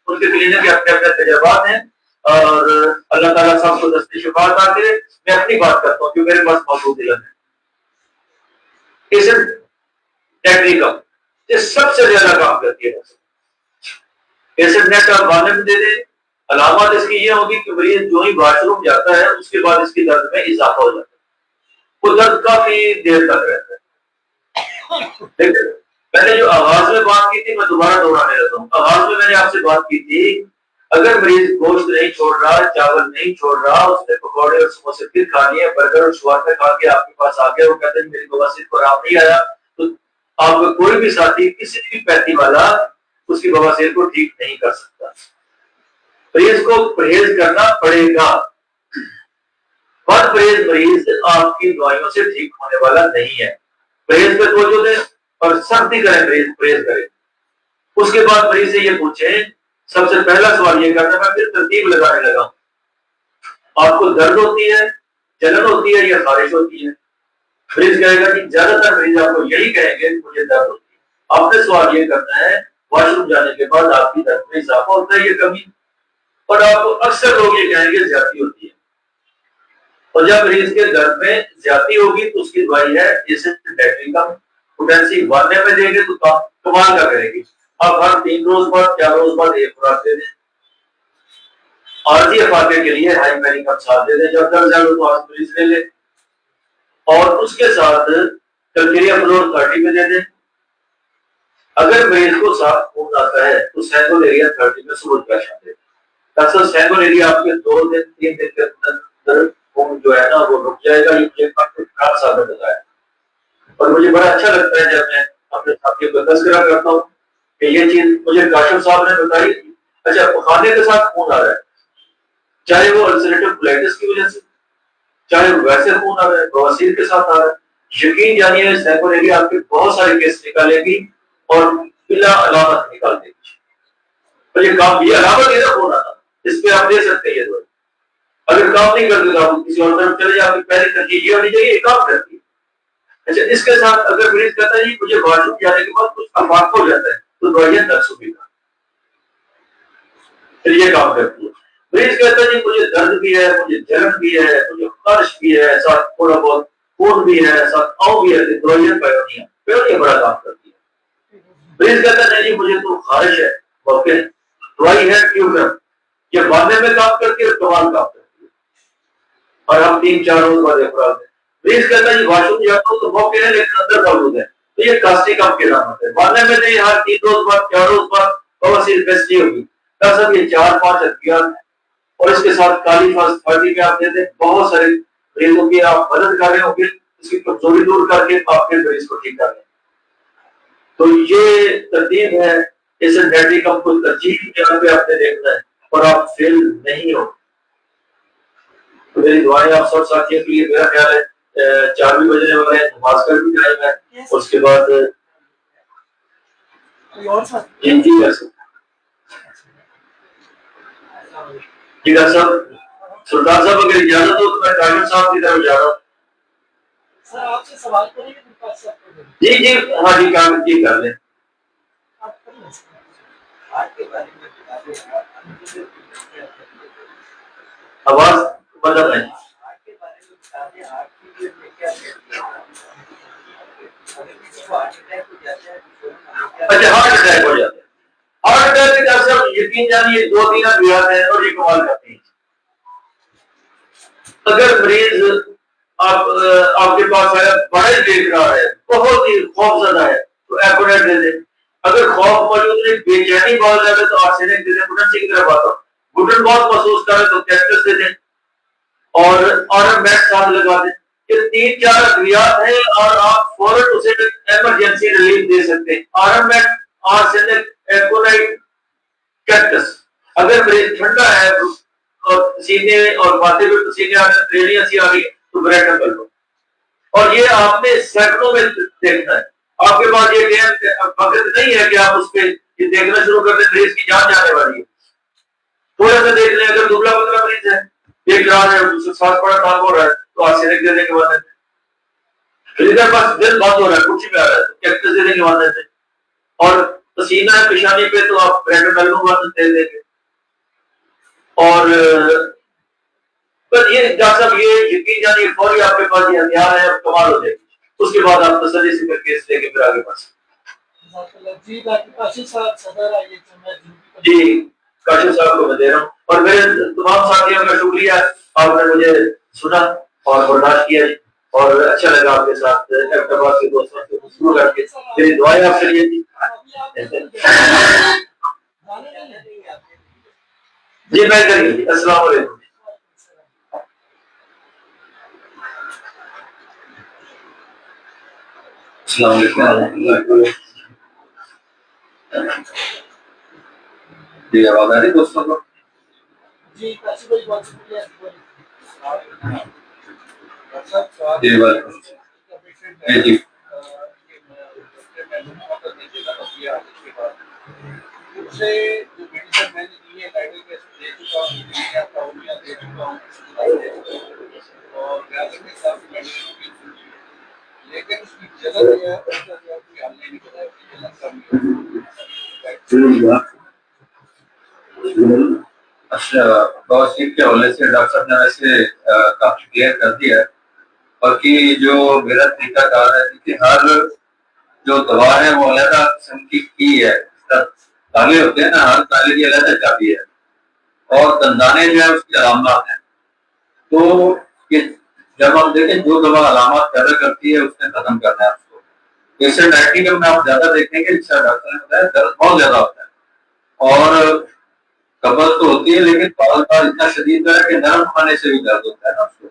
Speaker 1: ان کے کلینک کے اپنے اپنے تجربات ہیں, اور اللہ تعالیٰ سب کو دست شفا عطا کرے. میں اپنی بات کرتا ہوں جو میرے پاس موجود علم ہے. ٹیکنیکل یہ سب سے زیادہ کام کرتی ہے. ایسڈ نیٹ آپ بانے میں دے دیں, علامات اس کی یہ ہوگی کہ مریض جو ہی واش روم جاتا ہے اس کے بعد اس کی درد میں اضافہ ہو جاتا ہے. وہ درد کافی دیر تک رہتا ہے. لیکن میں نے جو آغاز میں بات کی تھی میں دوبارہ دہرانے لگا ہوں. آغاز میں نے آپ سے بات کی تھی اگر مریض گوشت نہیں چھوڑ رہا, چاول نہیں چھوڑ رہا, اس نے پکوڑے اور سموسے پھر کھانی ہے, برگر اور شوارما کھا کے آپ کے پاس آ گیا, وہ کہتے ہیں میری بواسیر کو آرام نہیں آیا, تو آپ کا کوئی بھی ساتھی کسی بھی پیتھی والا اس کی بواسیر کو ٹھیک نہیں کر سکتا. مریض کو پرہیز کرنا پڑے گا. بد پرہیز مریض آپ کی دوائیوں سے ٹھیک ہونے والا نہیں ہے. پرہیز پہ توجہ دیں اور سختی کریں, پرہیز کریں. اس کے بعد مریض سے یہ پوچھیں, سب سے پہلا سوال یہ کرنا, میں پھر ترتیب لگانے لگا ہوں. آپ کو درد ہوتی ہے, جلن ہوتی ہے یا خارش ہوتی ہے؟ مریض کہے گا کہ زیادہ تر مریض آپ کو یہی کہیں گے کہ مجھے درد ہوتی ہے۔ آپ نے سوال یہ کرنا ہے واش روم جانے کے بعد آپ کی درد میں اضافہ ہوتا ہے یا کمی؟ اور آپ کو اکثر لوگ یہ کہیں گے زیادتی ہوتی ہے۔ اور جب مریض کے درد میں زیادتی ہوگی تو اس کی دوائی ہے جیسے ڈیٹری کم پوٹینسی بڑھنے میں دیں گے تو کمال کا کرے گی۔ آپ ہر 3 روز بعد 4 روز بعد ایک خوراک دے دیں۔ عارضی افاقے کے لیے ہائی میری کا ساتھ دے دیں، جب درد زیادہ تو آپ مریض لے لیں اور اس کے ساتھ کلکیریا فلور 30 میں دے دیں۔ اگر مریض کو صاف خون آتا ہے تو سینگولیریا 30 میں صبح کا شام دے دیں۔ اکثر سینگولیریا آپ کے 2 دن 3 دن کے اندر خون جو ہے نا وہ رک جائے گا۔ یہ مجھے کافی خراب ثابت ہوتا ہے اور مجھے بڑا اچھا لگتا ہے جب میں اپنے ساتھیوں کو تذکرہ کرتا ہوں کہ یہ چیز مجھے کاشف صاحب نے بتائی۔ اچھا کھانے کے ساتھ خون آ رہا ہے، چاہے وہ السریٹو کولائٹس کی وجہ سے، چاہے وہ ویسے خون آ رہا ہے، بواسیر کے ساتھ آ رہا ہے، یقین جانیے سینکولوجی آپ کے بہت سارے کیس نکالے گی اور بلا علامت نکال دے گی۔ اور یہ کام یہ علامت ہے نا خون آنا، اس پہ آپ دے سکتے ہیں یہ دوائی۔ اگر کام نہیں کرتے تو آپ کسی اور طرف چلے جائیں، پہلی ترجیح یہ ہونی چاہیے یہ کام کرتی ہے۔ اچھا اس کے ساتھ اگر مریض کہتا ہے جی مجھے واش روم جانے کے بعد کچھ افاقہ ہو جاتا ہے تو دوائیاں 10 روپے کا، پھر یہ کام کرتی ہے۔ مریض کہتا ہے جی مجھے درد بھی ہے، مجھے جلن بھی ہے، مجھے خارش بھی ہے، ساتھ تھوڑا بہت خون بھی ہے، ساتھ آؤ بھی ہے، دوائیاں پیونیاں بڑا کام کرتی ہے۔ مریض کہتا ہے نہیں جی مجھے تو خارش ہے، اوکے دوائی ہے کیوکر، یہ باندھنے میں کام کرتی ہے اور کمال کام کرتی ہے اور ہم 3-4 روز بعد افراد ہیں۔ مریض کہتا ہے جی واش روم جاتا ہوں تو موقع ہے لیکن اندر موجود ہے، تو یہ کاسٹیکم کی علامت ہے۔ باندھنے میں نہیں، ہر 3 روز بعد 4 روز بعد بواسیر بیسٹی ہوگی۔ صاحب یہ 4-5 ادویات ہیں اور اس کے ساتھ کالی فاس 30 میں آپ دیتے ہیں، بہت سارے مریضوں کی آپ مدد کر رہے ہوں گے، اس کی کمزوری دور کر کے آپ کے مریض کو ٹھیک کر رہے ہیں۔ تو یہ ترتیب ہے، اس ڈیٹری کم کو ترجیح جگہ پہ آپ نے دیکھنا ہے اور آپ فیل نہیں ہو۔ تو میری دعائیں آپ سب ساتھیوں کے لیے، میرا خیال ہے 4 بھی بجنے والے ہیں، نماز کر بھی جائیں گے، اس کے بعد جی ڈاکٹر صاحب سلطان صاحب اگر اجازت ہو تو میں ڈاکٹر صاحب کی طرف جا رہا ہوں۔
Speaker 4: سر آپ سے سوال کریں گے؟
Speaker 1: جی ہاں جی کام جی کر لیں۔ آواز مطلب نہیں اچھا ہارٹ اٹیک ہو جاتا ہے۔ ہارٹ اٹیک کا سب یقین جانیے 2-3 ادویات ہیں اور یہ کمال کرتے ہیں۔ اگر مریض آپ کے پاس آیا بڑے دیکھ رہا ہے، بہت ہی خوف زدہ ہے تو ایکوڈیٹ دے دیں۔ اگر خوف موجود نہیں، بے چینی بہت زیادہ تو آرسینک دے دیں۔ پوٹنسی کی طرف آتا ہوں، گھٹن بہت محسوس کرے تو کیکٹس دے دیں اور آرم میٹ ساتھ لگا دیں۔ یہ 3-4 ادویات ہیں اور آپ فوراً اسے ایمرجنسی ریلیف دے سکتے ہیں۔ آرم میٹ، آرسینک، ایکونائٹ، کیکٹس۔ اگر مریض ٹھنڈا ہے اور پسینے اور ماتھے پہ پسینے آ رہے ہیں، تریلیاں سی آ رہی ہے تو بریڈ کر لو۔ اور یہ آپ نے سیکنڈوں میں دیکھنا ہے۔ آپ کے پاس یہ وقت نہیں ہے کہ آپ اس پہ یہ دیکھنا شروع کر دیں مریض کی جان جانے والی ہے۔ تھوڑا سا دیکھ لیں، اگر دبلا پتلا مریض ہے، دیکھ رہا ہے سانس بڑا کام ہو رہا ہے تو آرسینک دینے کے بعد ادھر پاس دل بند ہو رہا ہے، کچھ میں آ رہا ہے تو کیکٹس دینے کے بعد اور پسینہ ہے پیشانی پہ تو آپ بریڈ دے دیں گے۔ اور بس یہ ڈاکٹر صاحب یہ یقین جانیے فوری آپ کے پاس یہ ہتھیار ہے، کمال ہو جائے گی۔ اس کے بعد آپ تسلی سے کر کے اس لے کے پھر آگے بڑھ سکتے۔
Speaker 4: جی ڈاکٹر کاشف صاحب صدر آئیے
Speaker 1: جی کاشف صاحب کو میں دے رہا ہوں اور میرے تمام ساتھیوں کا شکریہ، آپ نے مجھے سنا اور برداشت کیا اور اچھا لگا آپ کے ساتھ احتبار کے دوستوں سے گفتگو کر کے۔ میری دعائیں آپ کے لیے تھی۔ جی میں کریں گی۔ السلام علیکم۔ السلام علیکم۔ جی آواز آ رہی دوستوں کو؟
Speaker 4: جی کاشف بھائی بہت شکریہ۔
Speaker 1: جی جی
Speaker 7: سے جو میڈیسن میں نے دی ہے دے چکا ہوں، دے چکا ہوں اور
Speaker 5: اچھا، بواسیر کے حوالے سے ڈاکٹر صاحب نے ویسے کافی کلیئر کر دیا ہے. باقی جو میرا طریقہ کار ہے کہ ہر جو دوا ہے وہ علیحدہ قسم کی ہے. تالے ہوتے ہیں نا، ہر تالے کی علیحدہ چابی ہے، اور دندانے جو ہے اس کی علامات ہیں. تو یہ جب ہم دیکھیں جو دوا علامات پیدا کرتی ہے اس نے ختم کرنا ہے اس کو. پیشنٹ ایکٹیو میں آپ زیادہ دیکھیں گے، جس ڈاکٹر نے بتایا درد بہت زیادہ ہوتا ہے اور قبض تو ہوتی ہے، لیکن بعض بار اتنا شدید ہے کہ نرم کھانے سے بھی درد ہوتا ہے نا اس کو.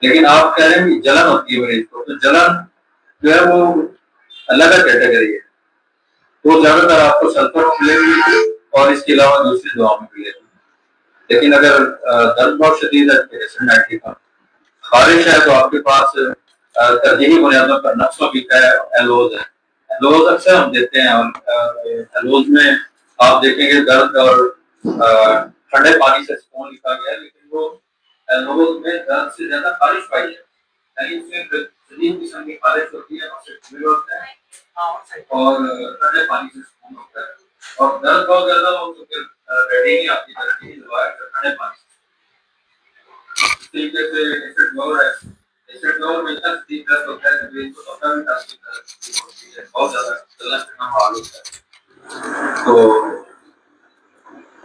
Speaker 5: لیکن آپ کہہ رہے ہیں کہ جلن ہوتی ہے مریض کو، تو جلن جو ہے وہ الگ کیٹیگری ہے. تو زیادہ تر آپ کو سلفر ملے گی اور اس کے علاوہ دوسری دواؤں میں ملے گی. لیکن اگر درد بہت شدید ہے، پیشنٹ کا خارش ہے، تو آپ کے پاس ترجیحی بنیادوں پر نقصوں کی ایلوز ہے. ایلوز اکثر ہم دیتے ہیں، اور ایلوز میں آپ دیکھیں گے درد اور ٹھنڈے پانی سے سکون لکھا گیا ہے، لیکن وہ ایلوز میں درد سے زیادہ خارش پائی ہے. یعنی اس میں شدید قسم کی خارش ہوتی ہے اور ٹھنڈے پانی سے سکون ہوتا ہے. اور درد بہت زیادہ ہو تو پھر ریڈی نہیں آتی ترجیحی دوا ہے ٹھنڈے پانی سے. اس طریقے سے ایسڈ ڈور ہے، ایسڈ ڈور میں اتنا شدید درد ہوتا ہے کہ کو پتہ بھی نہیں ہوتی ہے، بہت زیادہ چلنا پھرنا حال ہوتا ہے. تو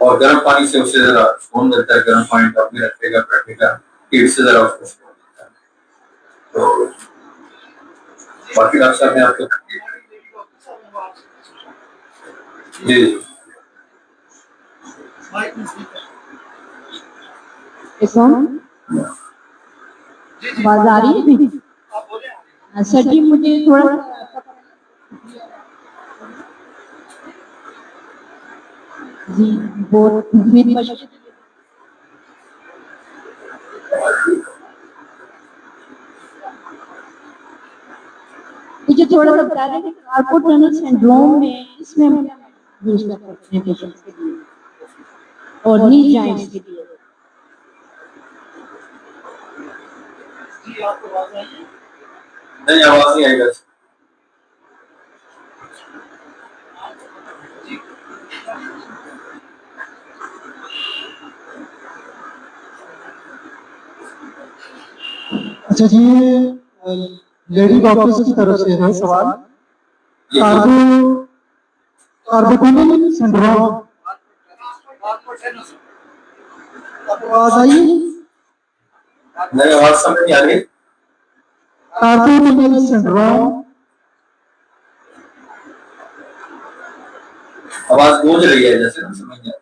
Speaker 5: اور گرم پانی سے اسے ذرا سکون ملتا ہے. گرم پانی ٹپ میں رکھے گا، بیٹھے گا، پیٹ سے ذرا اس کو سکون ملتا ہے. تو باقی ڈاکٹر صاحب نے آپ کو جی
Speaker 8: آواز آ رہی ہے؟ اچھا جی، مجھے تھوڑا جی بہت مجھے تھوڑا سا بتا دیں کہ کارپل ٹنل سنڈروم میں اس میں یوز کر سکتے ہیں پیشنٹس کے لیے اور نی جوائنٹس کے لیے.
Speaker 5: نہیں، آواز نہیں آئی گا.
Speaker 2: اچھا جی، لیڈی ڈاکٹرز کی طرف سے ہے سوال. کاربوٹنل سنڈروم آواز آئی؟
Speaker 5: نہیں، آواز سمجھ نہیں آ رہی.
Speaker 2: کاربوٹنل سنڈروم
Speaker 5: آواز گونج رہی ہے جیسے ہم سمجھ نہیں.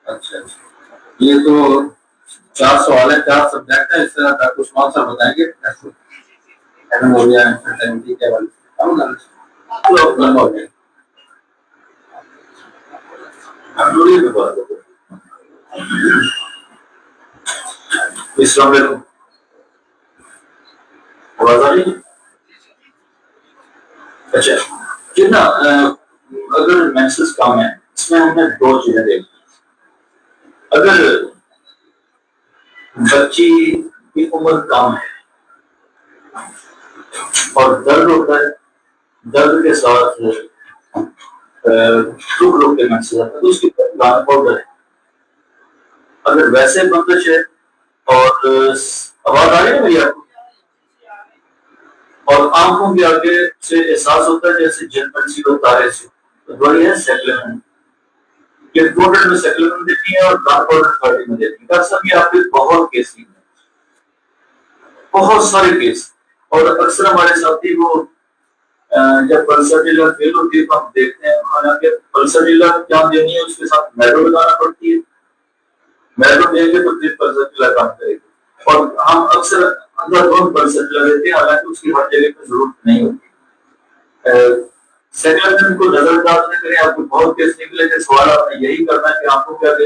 Speaker 5: اچھا اچھا، یہ تو 4 سوال ہے، 4 سبجیکٹ ہے. اس طرح ڈاکٹر عثمان صاحب بتائیں گے ہو گیا کے والے السلام علیکم. آواز آ رہی ہے؟ اچھا، کتنا اگر مینسز کام ہے، اس میں ہم نے 2 چیزیں دیکھی. اگر بچی کی عمر کم ہے اور درد ہوتا ہے، درد کے ساتھ رک کے مینسز آتا ہے، تو اس کی پاؤڈر ہے. اگر ویسے بندش ہے اور آواز آ رہی ہے میری آپ کو، اور آنکھوں کے آگے سے احساس ہوتا ہے جیسے جن پنسی کو تارے سے، تو بڑی ہے سیکلمنٹ. یہ ٹوٹل میں سیکلمنٹ دیتی ہے اور ڈارک پاؤڈر تھرڈی میں دیتی ہے. ڈاکٹر صاحب یہ آپ کے بہت کیس ہیں، بہت سارے کیس. اور اکثر ہمارے ساتھی وہ
Speaker 1: جب پلسٹیلر فیل ہوتی ہے تو ہم دیکھتے ہیں حالانکہ پلسٹیلر کیا دینی ہے اس کے ساتھ میرو لگانا پڑتی ہے. میرو دیں گے تو پھر پلسٹیلر کام کرے گی. اور ہم اکثر اندر دونوں پلسٹیلر دیتے ہیں حالانکہ اس کی ہر جگہ پہ ضرورت نہیں ہوتی. سیکنڈ میں کو نظر انداز نہ کریں. آپ کو بہت کیس نکلے کہ سوال آپ نے یہی کرنا ہے کہ آپ کو کیا کہ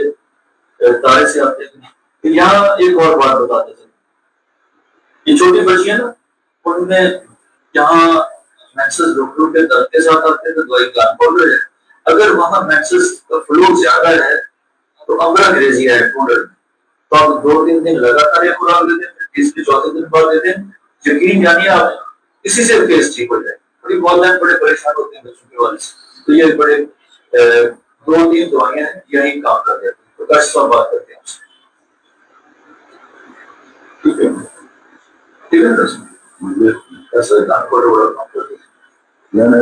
Speaker 1: تارے سے آتے ہیں. یہاں ایک اور بات بتاتے تھے, یہ چھوٹی بچیاں نا ان میں جہاں میکسس ڈاکٹروں کے درد کے ساتھ آتے ہیں تو دوائی کام پاؤڈر ہے. اگر وہاں میکسس کا فلو زیادہ ہے تو امرا گریزیا ہے پاؤڈر, تو آپ 2-3 دن لگاتار یہ خوراک دیتے ہیں, اس کے چوتھے دن بعد دیتے ہیں. یقین جانیے آپ اسی سے کیس ٹھیک ہو جائے. بڑی والدین بڑے پریشان ہوتے ہیں بچوں کے والے سے, تو یہ بڑے 2-3 دوائیاں ہیں یہی کام کر دیتے ہیں. تو کش سب بات کرتے ہیں آپ سے. ٹھیک ہے ٹھیک ہے ایسا کام کرو بڑا کام کرتے ہیں. میرا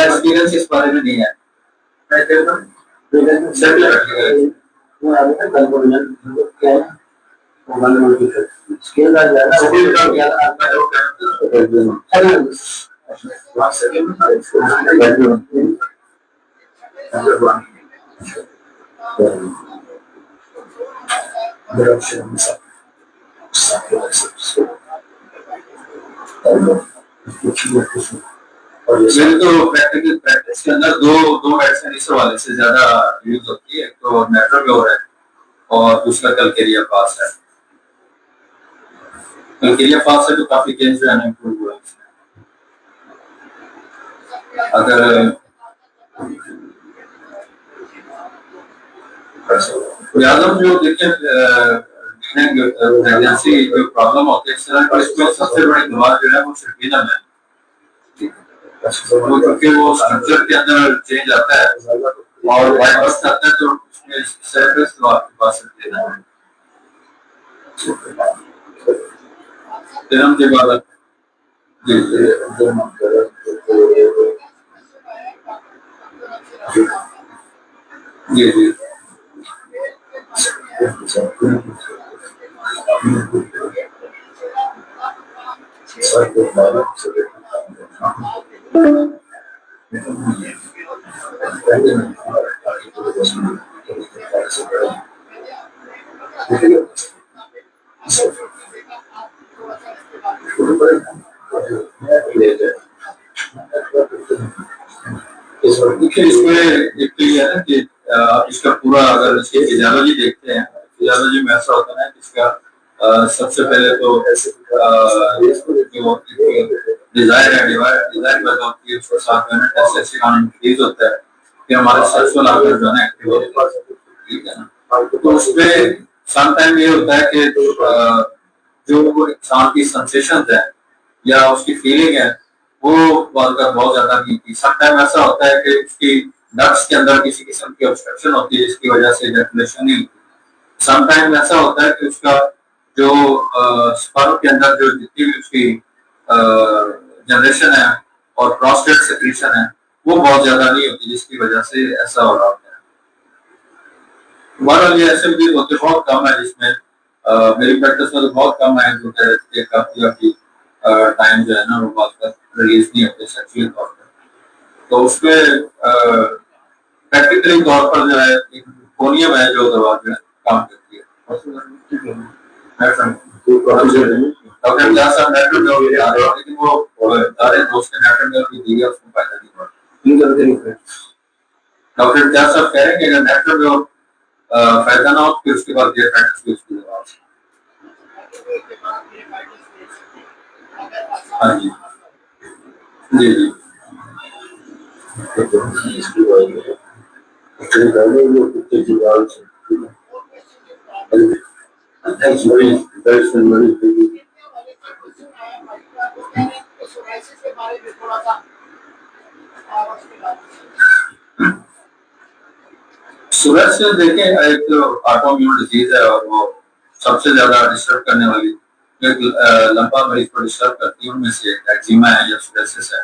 Speaker 1: ایکسپیرینس اس بارے میں نہیں ہے. اور یہ تو پریکٹیکل پریکٹس کے اندر دو میڈیسن اس حوالے سے زیادہ یوز ہوتی ہے. ایک تو نیٹروگیور ہے اور دوسرا کلکیریا پاس ہے. کلکیریا پاس ہے تو کافی کیس جو ہے نا امپروو ہوا ہے. اگر لہٰذا جو دیکھیں پریگنینسی جو پرابلم ہوتی ہے اس طرح اس میں سب سے بڑی دوا جو ہے وہ سرٹینم ہے. کیونکہ وہ اسٹرکچر کے اندر چینج آتا ہے اور وائرس آتا ہے تو اس میں سرفیس تو آپ کے پاس دینا ہے. جنم کے بعد جی جی جی اس میں ایک یہ ہے نا کہ آپ اس کا پورا اگر اس کی فزیالوجی دیکھتے ہیں, فزیالوجی میں ایسا ہوتا ہے کہ اس کا سب سے پہلے تو ڈیزائر ہے, ڈیزائر پیدا ہوتی ہے, اس کے ساتھ جو ہے ٹیسٹوسٹیرون انکریز ہوتا ہے, پھر ہمارے سیکسول آرگن جو ہے نا ایکٹیو ہوتا ہے. ٹھیک ہے نا. تو اس پہ سم ٹائم یہ ہوتا ہے کہ جو انسان کی سنسیشنز ہے یا اس کی فیلنگ ہے وہ بہت زیادہ نہیں ہوتی. سم ٹائم ایسا ہوتا ہے کہ اس کی ڈکٹس کے اندر کسی قسم کی obstruction ہوتی ہے جس کی وجہ سے ایجیکولیشن نہیں ہوتی. سم ٹائم ایسا ہوتا ہے کہ اس کا جو سپرم کے اندر جو جتنی بھی اس کی جنریشن ہے اور پراسٹیٹ سیکریشن ہے وہ بہت زیادہ نہیں ہوتی جس کی وجہ سے ایسا ہو رہا ہوتا ہے. بہرحال یہ ایسے بھی ہوتے بہت کم ہے جس میں میری پریکٹس میں تو بہت کم ہے جو کہ کافی ٹائم جو ہے نا وہ بات کا ریلیز نہیں ہوتے سیکچوئل طور پر. تو اس میں پریکٹیکلی طور پر جو ہے ایک کونیم ہے جو دوا جو ہے کام کرتی ہے. ڈاکٹر جہاں صاحب نیٹروگیور آ رہے ہیں لیکن وہ سارے دوست نے نیٹروگیور کی دی ہے اس کو فائدہ نہیں ہوا. ڈاکٹر جہاں صاحب کہہ رہے ہیں کہ اگر نیٹروگیور فائدہ نہ ہو پھر اس کے بعد یہ پریکٹس کی اس کی دوا. ہاں جی جی جی سورج سے دیکھیں ایک آٹو امیون ڈیزیز ہے اور وہ سب سے زیادہ ڈسٹرب کرنے والی ایک لمبا مریض کو ڈسٹرب کرتی ہے ان میں سے ایک ایگزیما ہے یا سوریسس ہے.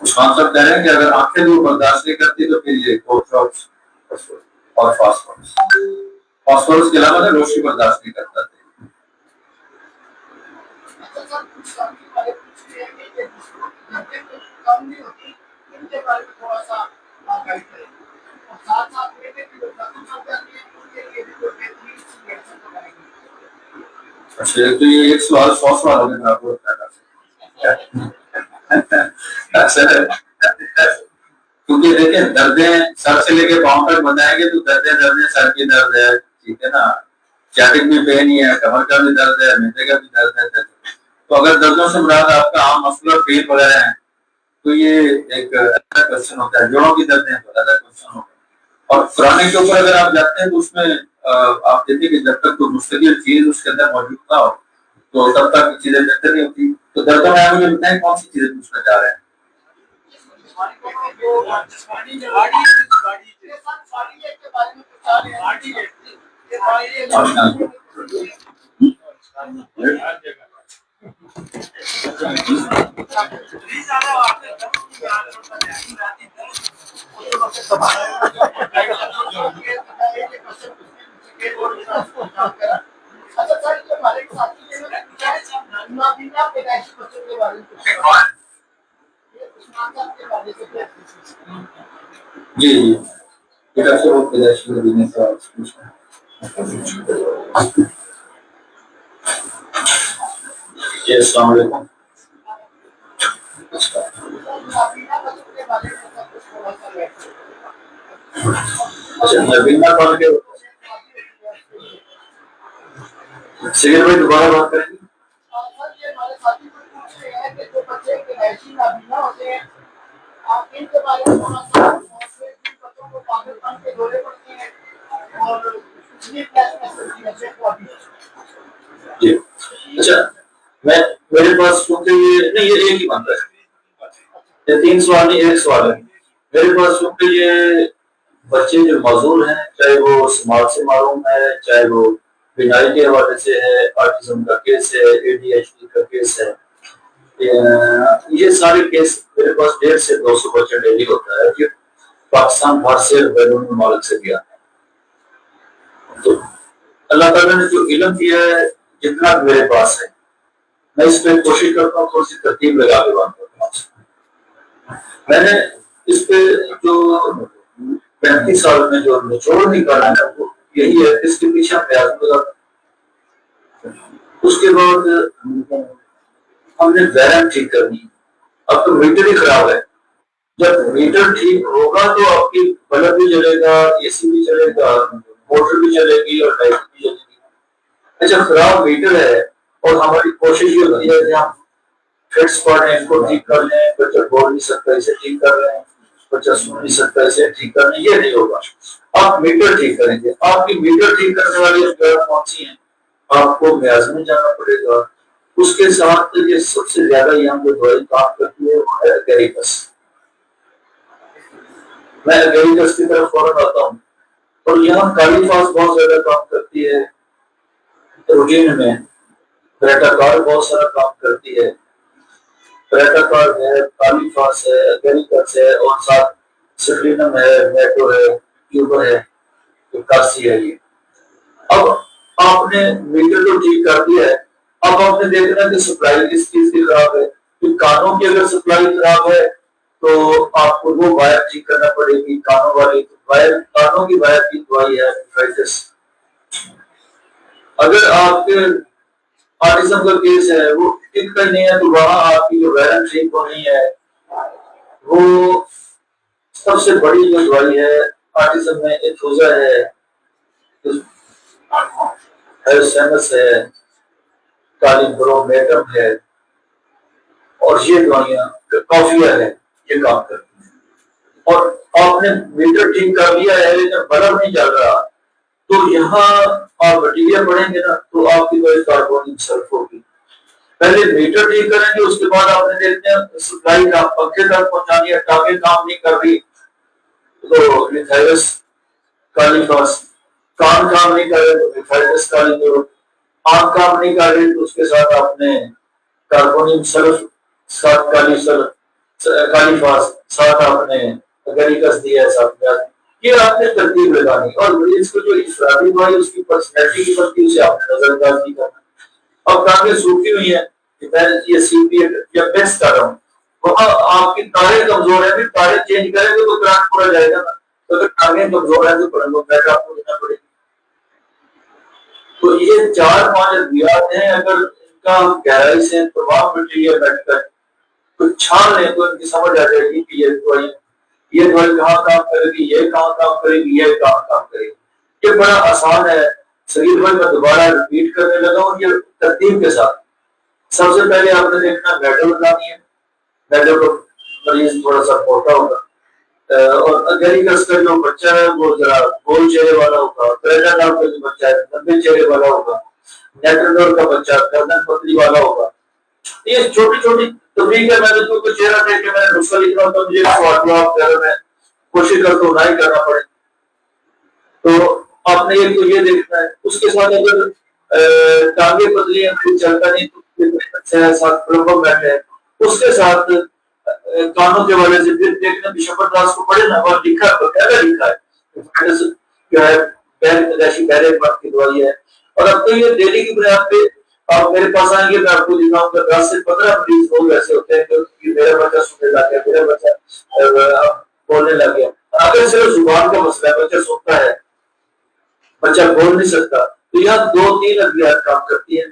Speaker 1: عثمان صاحب کہہ رہے ہیں کہ اگر آنکھیں بھی برداشت نہیں کرتی تو پھر یہ اور فاسفورس کے علاوہ روشنی برداشت نہیں کرتا تھا. اچھا تو یہ ایک سوال 100 سوال ہو گئے آپ کو کیونکہ دیکھیں دردیں سر سے لے کے پاؤں تک بتائیں گے تو دردیں سر کی درد ہے, ٹھیک ہے نا, چیٹک بھی پین ہی ہے, کمر کا بھی درد ہے, میدے کا بھی درد ہے. تو اگر دردوں سے مراد آپ کا عام مسکولر پین وغیرہ ہے تو یہ ایک الگ کوشچن ہوتا ہے. جوڑوں کی دردیں تو الگ کوشچن ہوتا ہے. اور کرونک کے اوپر اگر آپ جاتے ہیں تو اس میں آپ دیکھیں کہ جب تک کوئی مستقل چیز اس کے اندر موجود نہ ہو تو تب تک چیزیں بہتر نہیں ہوتی. تو دردوں میں آپ مجھے بتائیں کون سی چیزیں پوچھنا چاہ رہے ہیں؟ جی جی جی السلام علیکم. اچھا نبینا کون کے سیکر بھائی دوبارہ بات کریں گے. جی اچھا میرے پاس کیونکہ یہ نہیں یہ ایک ہی بنتا ہے, یہ 3 سوال نہیں ایک سوال ہے میرے پاس. کیونکہ یہ بچے جو معذور ہیں چاہے وہ سماج سے معروم ہے, چاہے وہ بینائی کے حوالے سے ہے, آٹزم کا کیس ہے, ADHD کا کیس ہے, یہ سارے کیس میرے پاس 150 سے 200 بچے ڈیلی ہوتا ہے جو پاکستان باہر سے بیرون ممالک سے بھی آتا ہے. تو اللہ تعالیٰ نے جو علم دیا ہے جتنا میرے پاس ہے میں اس پہ کوشش کرتا ہوں تھوڑی سی ترتیب لگا کے بات کرتا ہوں. میں نے اس پہ جو 35 سال میں جو نچوڑ نکالا ہے وہ یہی ہے, اس کے پیچھے ہم پیاز لگا. اس کے بعد ہم نے بیرن ٹھیک کرنی. اب تو میٹر ہی خراب ہے, جب میٹر ٹھیک ہوگا تو آپ کی بلب بھی چلے گا, AC بھی چلے گا, موٹر بھی چلے گی اور لائٹ بھی چلے گی. اچھا خراب میٹر ہے اور ہماری کوشش یہ ہوتی ہے کہ ہم فٹس پڑھیں ان کو ٹھیک کر لیں, بچہ بول نہیں سکتا اسے ٹھیک کر لیں, بچہ سن نہیں سکتا اسے ٹھیک کر لیں. یہ نہیں ہوگا. آپ میٹر ٹھیک کریں گے. آپ کی میٹر ٹھیک کرنے والی جگہ کون سی ہیں؟ آپ کو میاز میں جانا پڑے گا. اس کے ساتھ یہ سب سے زیادہ یہاں جو دوائی کام کرتی ہے وہ ہے اگیریکس. میں اگیریکس کی طرف فوراً آتا ہوں. اور یہاں کالی فاس بہت زیادہ کام کرتی ہے روٹین میں. بریٹا کار بہت سارا کام کرتی ہے. بریٹا کار ہے, کالی فاس ہے, اگیریکس ہے, اور ساتھ سکرینم ہے, میٹو ہے, کیوبر ہے, کاسی ہے. یہ اب آپ نے میٹر تو ٹھیک کر دیا ہے. اب آپ نے دیکھنا کہ سپلائی کس چیز کی خراب ہے. کانوں کی اگر سپلائی خراب ہے تو آپ کو وہ وائر ٹھیک کرنا پڑے گی. کانوں والی وائر, کانوں کی وائر کی دوائی ہے نیفرائٹس. اگر آپ کے آٹزم کا کیس ہے وہ ٹھیک کر نہیں ہے تو وہاں آپ کی جو وائر ٹھیک ہونی ہے وہ سب سے بڑی جو دوائی ہے آٹزم میں ایتھوزا ہے, سینس ہے, کالی برومیٹم ہے, اور یہ دوائیاں کافیا ہے, یہ کام کرتی ہیں. اور آپ نے میٹر ٹھیک کر لیا ہے لیکن بلب نہیں چل رہا تو یہاں آپ مٹیریل پڑھیں گے نا تو آپ کی دوائی کاربونک سلف ہوگی. پہلے میٹر ٹھیک کریں گے, اس کے بعد آپ نے دیکھتے ہیں سپلائی کا پنکھے تک پہنچانی ہے, ٹانگیں کام نہیں کر رہی تو نیتھائرس کالی فاس, کان کام نہیں کر رہے تو نیتھائرس کالی جو, آنکھ کام نہیں کر رہی تو اس کے ساتھ آپ نے کاربونک سلف, ساتھ کالی سلف, کالی فاس ساتھ آپ نے گری کس دیا ساتھ میں یہ آپ نے ترتیب لگانی اور مریض کو جو افرادی ہوا اس کی پرسنالٹی کی بنتی اسے آپ نے نظر انداز نہیں کرنا اور ٹانگیں سوکھی ہوئی ہیں کہ میں یہ سی پی یا بیسٹ کر رہا ہوں وہاں آپ کی تاریں کمزور ہیں بھی تاریں چینج کریں گے تو کرانٹ پورا جائے گا نا تو اگر ٹانگیں کمزور ہیں تو بیٹھ آپ کو دینا پڑے گا تو یہ 4-5 ادویات ہیں اگر ان کا ہم گہرائی سے تمام مٹیریل بیٹھ کر تو چھان لیں تو ان کی سمجھ آ جائے گی کہ یہ دوائی کہاں کام کرے گی یہ کہاں کام کرے گی یہ کہاں کام کرے گی یہ بڑا آسان ہے سگیر بھائی میں دوبارہ ریپیٹ کرنے لگا ہوں یہ ترتیب کے ساتھ سب سے پہلے آپ نے دیکھنا میڈل بتانی ہے میڈل کو مریض تھوڑا سا موٹا ہوگا اور گری کس کا جو بچہ ہے وہ ذرا گول چہرے والا ہوگا پیرا نام کا جو بچہ ہے لمبے چہرے والا ہوگا نیٹرڈور کا بچہ گردن پتلی والا ہوگا یہ چھوٹی چھوٹی تفریح ہے میں نے تو چہرہ دیکھ کے میں نے نسخہ لکھا ہوتا مجھے سوال میں کوشش کرتا ہوں نہ ہی کرنا پڑے تو آپ نے ایک تو یہ دیکھنا ہے اس کے ساتھ اگر ٹانگیں پتلی ہیں پھر چلتا نہیں تو ساتھ بیٹھے ہیں اس کے ساتھ کانوں کے والے سے پھر دیکھنا بشپر داس کو پڑھے نا اور لکھا ہے کیا ہے پیر پیدائشی پہلے کی دوائی ہے اور اب تو یہ ڈیلی کی بنیاد پہ آپ میرے پاس آئیں گے میں آپ کو دکھاؤں گا 10 سے 15 مریض لوگ ایسے ہوتے ہیں کہ میرا بچہ سننے لگ گیا میرا بچہ بولنے لگ گیا اگر صرف زبان کا مسئلہ ہے بچہ سنتا ہے بچہ بول نہیں سکتا تو یہاں 2-3 ادویات کام کرتی ہیں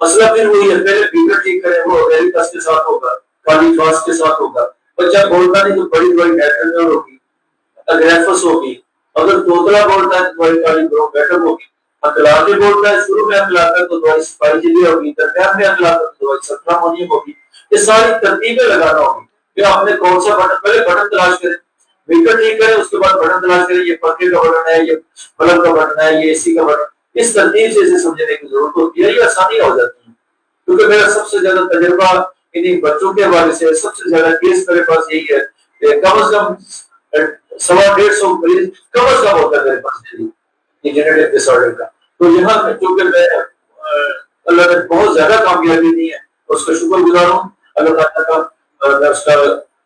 Speaker 1: مسئلہ پھر وہی ہے پہلے فیور ٹھیک کریں وہ ریلیکس کے ساتھ ہوگا کالی فاس کے ساتھ ہوگا بچہ بولتا نہیں تو بڑی بڑی نیٹرل ہوگی اگریفس ہوگی اگر توتلا بولتا ہے تو بڑی کالی بیٹر ہوگی اخلاقی بولتا ہے شروع میں اخلاق ہے تو دوائی سپائی جلی ہوگی درمیان میں اخلاق ہے تو دوائی سترہ مونی ہوگی یہ ساری ترتیبیں لگانا ہوگی کہ آپ نے کون سا بٹن پہلے بٹن تلاش کریں وکٹ ٹھیک کریں اس کے بعد بٹن تلاش کریں یہ پنکھے کا بٹن ہے یہ بلب کا بٹن ہے یہ اے سی کا بٹن اس ترتیب سے اسے سمجھنے کی ضرورت ہوتی ہے یہ آسانی ہو جاتی ہے کیونکہ میرا سب سے زیادہ تجربہ انہیں بچوں کے حوالے سے سب سے زیادہ کیس میرے پاس یہی ہے کہ کم از کم 150 مریض کم از کم ہوتا ہے میرے پاس یہ جینیٹک ڈس آرڈر کا تو یہاں چونکہ میں اللہ نے بہت زیادہ کامیابی دی ہے اس کا شکر گزار ہوں اللہ تعالیٰ کا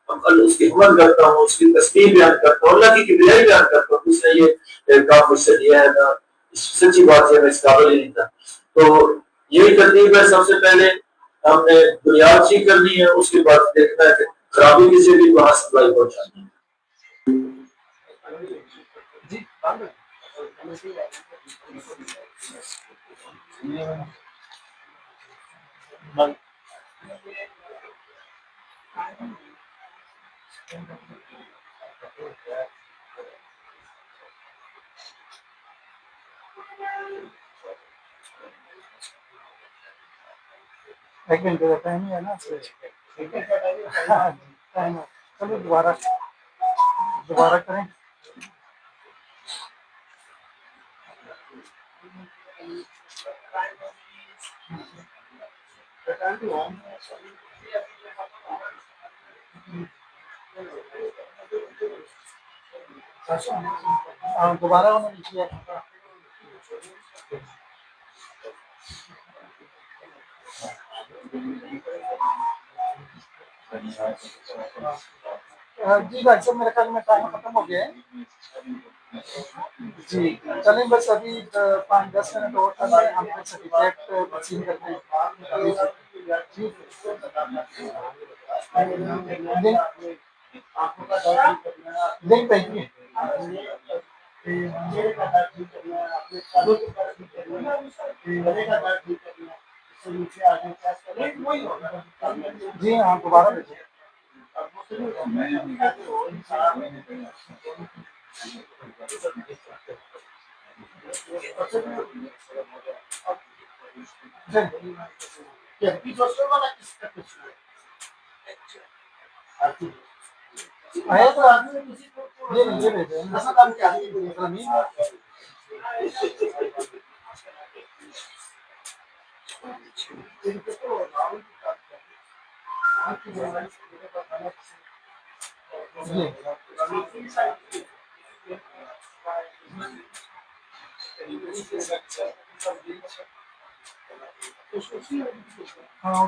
Speaker 1: میں اس کی حمد کرتا ہوں اس کی تسبیح بیان کرتا ہوں اللہ کی کبریائی بیان کرتا ہوں اس نے یہ کام مجھ سے لیا ہے نا سچی بات ہے میں اس قابل ہی نہیں تھا تو یہی ترتیب ہے سب سے پہلے ہم نے بنیاد ٹھیک کرنی ہے اس کے بعد دیکھنا ہے کہ خرابی کسی بھی وہاں سپلائی پہنچانی ہے
Speaker 2: ایک گھنٹے کا ٹائم ہے نا چلو دوبارہ کریں دوبارہ ہونا نہیں جی بھائی صاحب میرے خیال میں ٹائم ختم ہو گیا ہے جی چلیں بس ابھی 5-10 منٹ اور کریں ہم سرٹیفکیٹ تقسیم کرتے ہیں لنک بھیجیے جی ہاں دوبارہ بھیجیے ہاں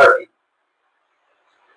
Speaker 1: 30,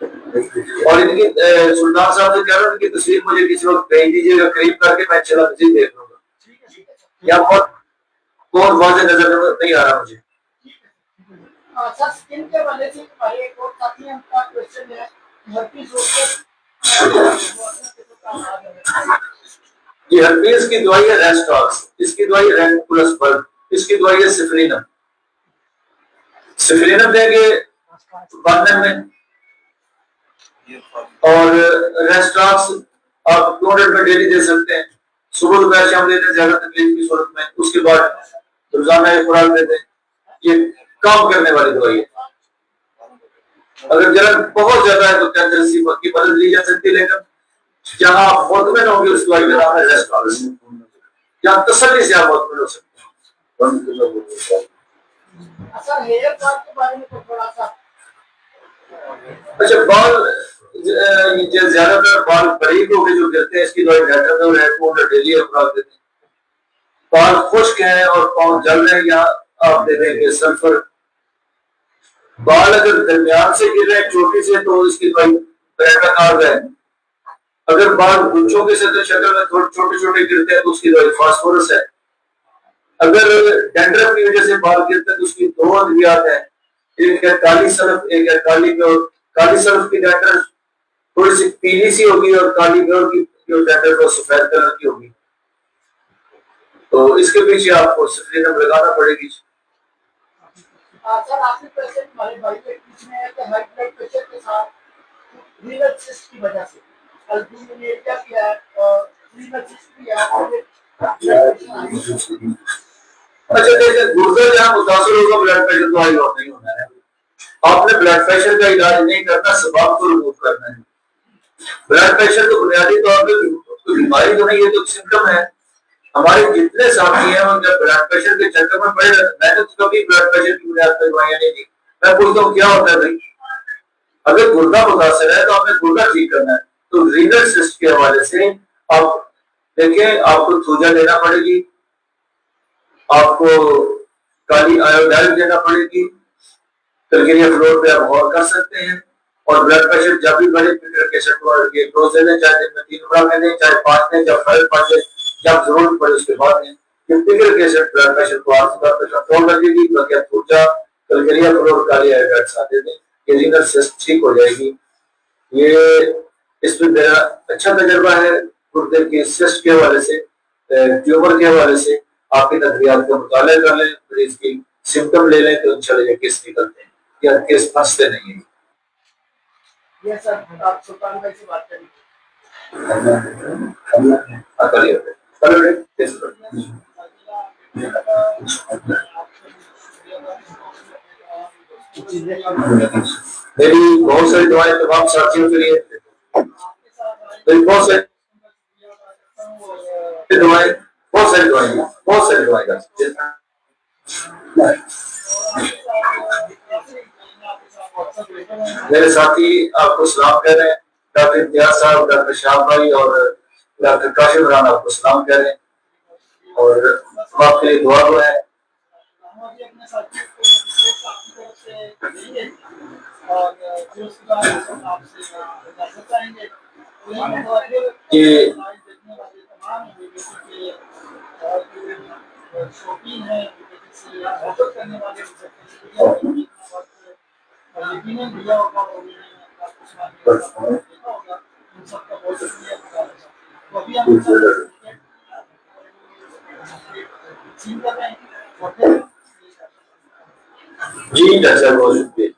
Speaker 1: اور ان کی سلطان صاحب سے کہہ رہا ہوں ان کی تصویر مجھے کسی وقت بھیج دیجیے گا قریب کر کے، میں چلا تصویر دیکھ لوں گا. یا بہت واضح نظر نہیں آ رہا مجھے.
Speaker 4: سر اسکن کے والے سے ہمارے ایک اور ساتھی ہیں، ان کا کوشچن ہے ہرپیز روگ
Speaker 1: یہ ہرپیز کی دوائی ہے ریسٹاکس، اس کی دوائی ہے رینکولس برگ، اس کی دوائی ہے سفرینم. سفرینم دیں گے باندھنے میں، اور ریسٹاکس آپ 200 میں ڈیلی دے سکتے ہیں. صبح دوپہر شام دیتے ہیں زیادہ تکلیف کی صورت میں. اس کے بعد روزانہ ایک خوراک دیتے ہیں. یہ کام کرنے والی دوائی ہے. اگر جلن بہت زیادہ ہے تو کینسر کی مدد لی جا سکتی ہے، لیکن جہاں آپ مطمئن ہوں گے اس دوائی کا نام ہے ریسٹاکس، جہاں تسلی سے آپ مطمئن ہو سکتے ہیں.
Speaker 4: سر ہیئر فال کے بارے میں تھوڑا سا.
Speaker 1: اچھا، بال زیادہ تر بال باریک ہو کے جو گرتے ہیں اس کی دوائی ڈیٹرڈول ہے، 200 ڈیلی خوراک دیتے ہیں. بال خشک ہیں اور پاؤں جل رہے ہیں، یہاں آپ دے دیں گے سلفر. بال اگر درمیان سے گر رہے ہیں چوٹی سے تو اس کی دوائی بیٹاکارب ہے. اگر بال گچھوں کی شکل میں چھوٹے چھوٹے گرتے ہیں تو اس کی دوائی فاسفورس ہے. اگر ڈینڈرف کی وجہ سے بال گرتے ہیں تو اس کی 2 ادویات ہیں، ایک ہے کالی سرف، ایک ہے کالی پیور. کالی سرف کی ڈینڈرف تھوڑی سی پیلی سی ہوگی اور کالی پیور کی جو ڈینڈرف وہ سفید کلر کی ہوگی. تو اس کے پیچھے آپ کو سفرینم لگانا پڑے گی.
Speaker 4: سر آپ کے پیشنٹ ہمارے بھائی کے بیچ میں ہے کہ ہائی بلڈ پریشر کے ساتھ رینل سسٹ کی وجہ سے البومینوریا بھی ہے اور رینل سسٹ بھی ہے.
Speaker 1: اچھا دیکھیں، گردہ جہاں متاثر ہوگا بلڈ پریشر تو ہائی اور نہیں ہونا ہے. آپ نے بلڈ پریشر کا علاج نہیں کرنا، سبب کو ریموو کرنا ہے. بلڈ پریشر تو بنیادی طور پہ بیماری تو نہیں ہے، تو سمٹم ہے. ہمارے جتنے ساتھی ہیں وہ جب بلڈ پریشر کے چکر میں پڑے رہتے، میں نے تو کبھی بلڈ پریشر کی بنیاد پر دوائیاں نہیں دی. میں پوچھتا ہوں کیا ہوتا ہے بھائی؟ اگر گردہ متاثر ہے تو آپ نے گردہ ٹھیک کرنا ہے. تو رینل سسٹ کے حوالے سے آپ دیکھیں، آپ کو تھوجا لینا پڑے گی، آپ کو کالی آیوڈائن دینا پڑے گی. کلکیریا فلور پہ آپ غور کر سکتے ہیں. اور بلڈ پریشر جب بھی بڑھے فکر کے شکوار کے ڈوز دے دیں، چاہے دن میں 3 خوراک دیں، چاہے 5 دیں، جب فرق پڑ جائے، جب ضرورت پڑے اس کے بعد دیں. یہ فکر کے ساتھ بلڈ پریشر کو آپ کا کنٹرول رکھے گی. باقی آپ تھوجا، کلکیریا فلور، کالی آیوڈائن ساتھ دے دیں، یہ رینل سسٹ ٹھیک ہو جائے گی. یہ اس میں میرا اچھا تجربہ ہے گردے کی سسٹ کے حوالے سے، ٹیومر کے حوالے سے. آپ کی تدریات کا مطالعہ کر لیں، مریض کی سمٹم لے لیں تو انشاءاللہ یہ کیس نکلتے ہیں یا کیس پھنستے نہیں ہیں.
Speaker 4: یہ سر آپ سلطان بھائی سے بات کریں.
Speaker 1: میری بہت ساری دعائیں تمام ساتھیوں کے لیے، میری بہت ساری دعائیں میرے ساتھی آپ کو سلام کہہ رہے ہیں. ڈاکٹر امتیاز صاحب، ڈاکٹر شاہ بھائی اور ڈاکٹر کاشف عمران آپ کو سلام کہہ رہے ہیں اور آپ کے لیے دعا ہوا ہے. کہ جی ڈاکٹر صاحب بہت شکریہ.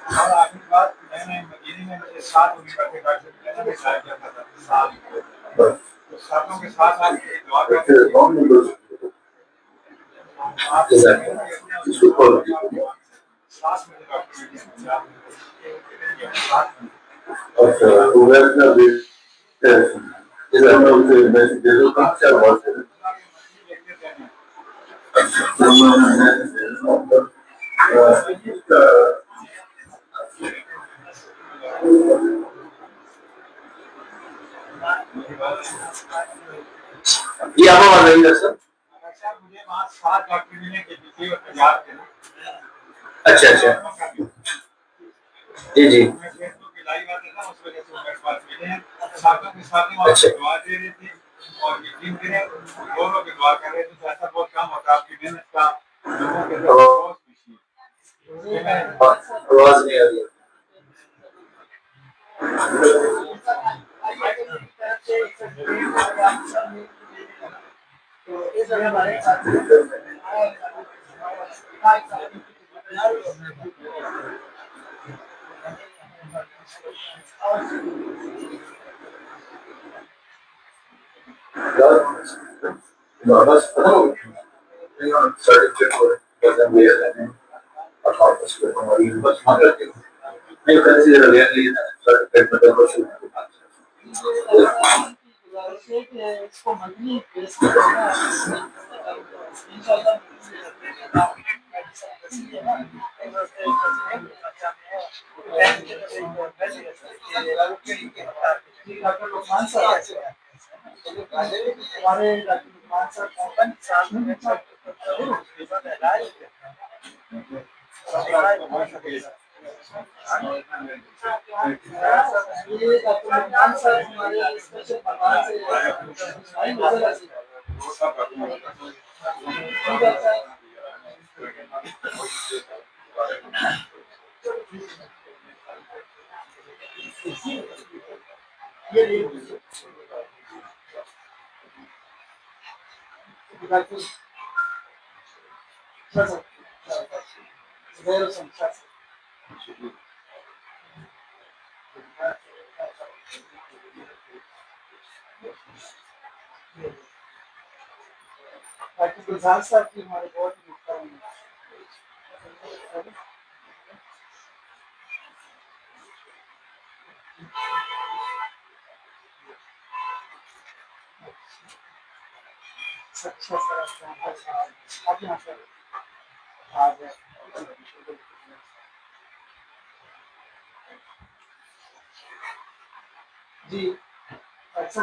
Speaker 7: اور آخری بات، میں نے مدینے میں مجھے 7 ڈاکٹر کا نے شائع کیا تھا 7 ساتھوں کے ساتھ آپ کی دعا کرتے ہیں. آپ ساتھ میں
Speaker 1: یہ آپ آواز نہیں سر.
Speaker 7: مجھے وہاں 7 ڈاکٹر ملے کہ اور تجار تھے.
Speaker 1: اچھا اچھا. جی جی
Speaker 7: میں فیس بک پہ لائیو آتا تھا اس وجہ سے وہ میرے پاس ملے ہیں ساتھوں کے ساتھ وہاں
Speaker 1: اچھا
Speaker 7: پہ دعا دے رہے تھے اور یقین کریں دونوں کی دعا کر رہے تھے تو ایسا بہت کام ہوتا ہے آپ کی محنت کا لوگوں کے اندر بہت خوشی ہے
Speaker 1: آواز نہیں آ رہی ہے.
Speaker 4: تو اس میں ہمارے ساتھ
Speaker 1: بس ختم ہو گیا سرٹیفکیٹ کو بس ہم لے لیتے ہیں اور واپس کو ہماری بس مان لیتے ہیں نہیں کنسیڈر لے لیے سرٹیفکیٹ میں تو کچھ
Speaker 4: اس کو منتھلی بیس پہ دینا انشاءاللہ ڈاکٹر لقمان صاحب ہمارے ڈاکٹر لقمان صاحب یہ ڈاکٹر لقمان صاحب ہمارے اسپیشل مہمان سے ڈاکٹر گلزار صاحب کی ہمارے بہت اچھا آپ یہاں پر آ گئے جی اچھا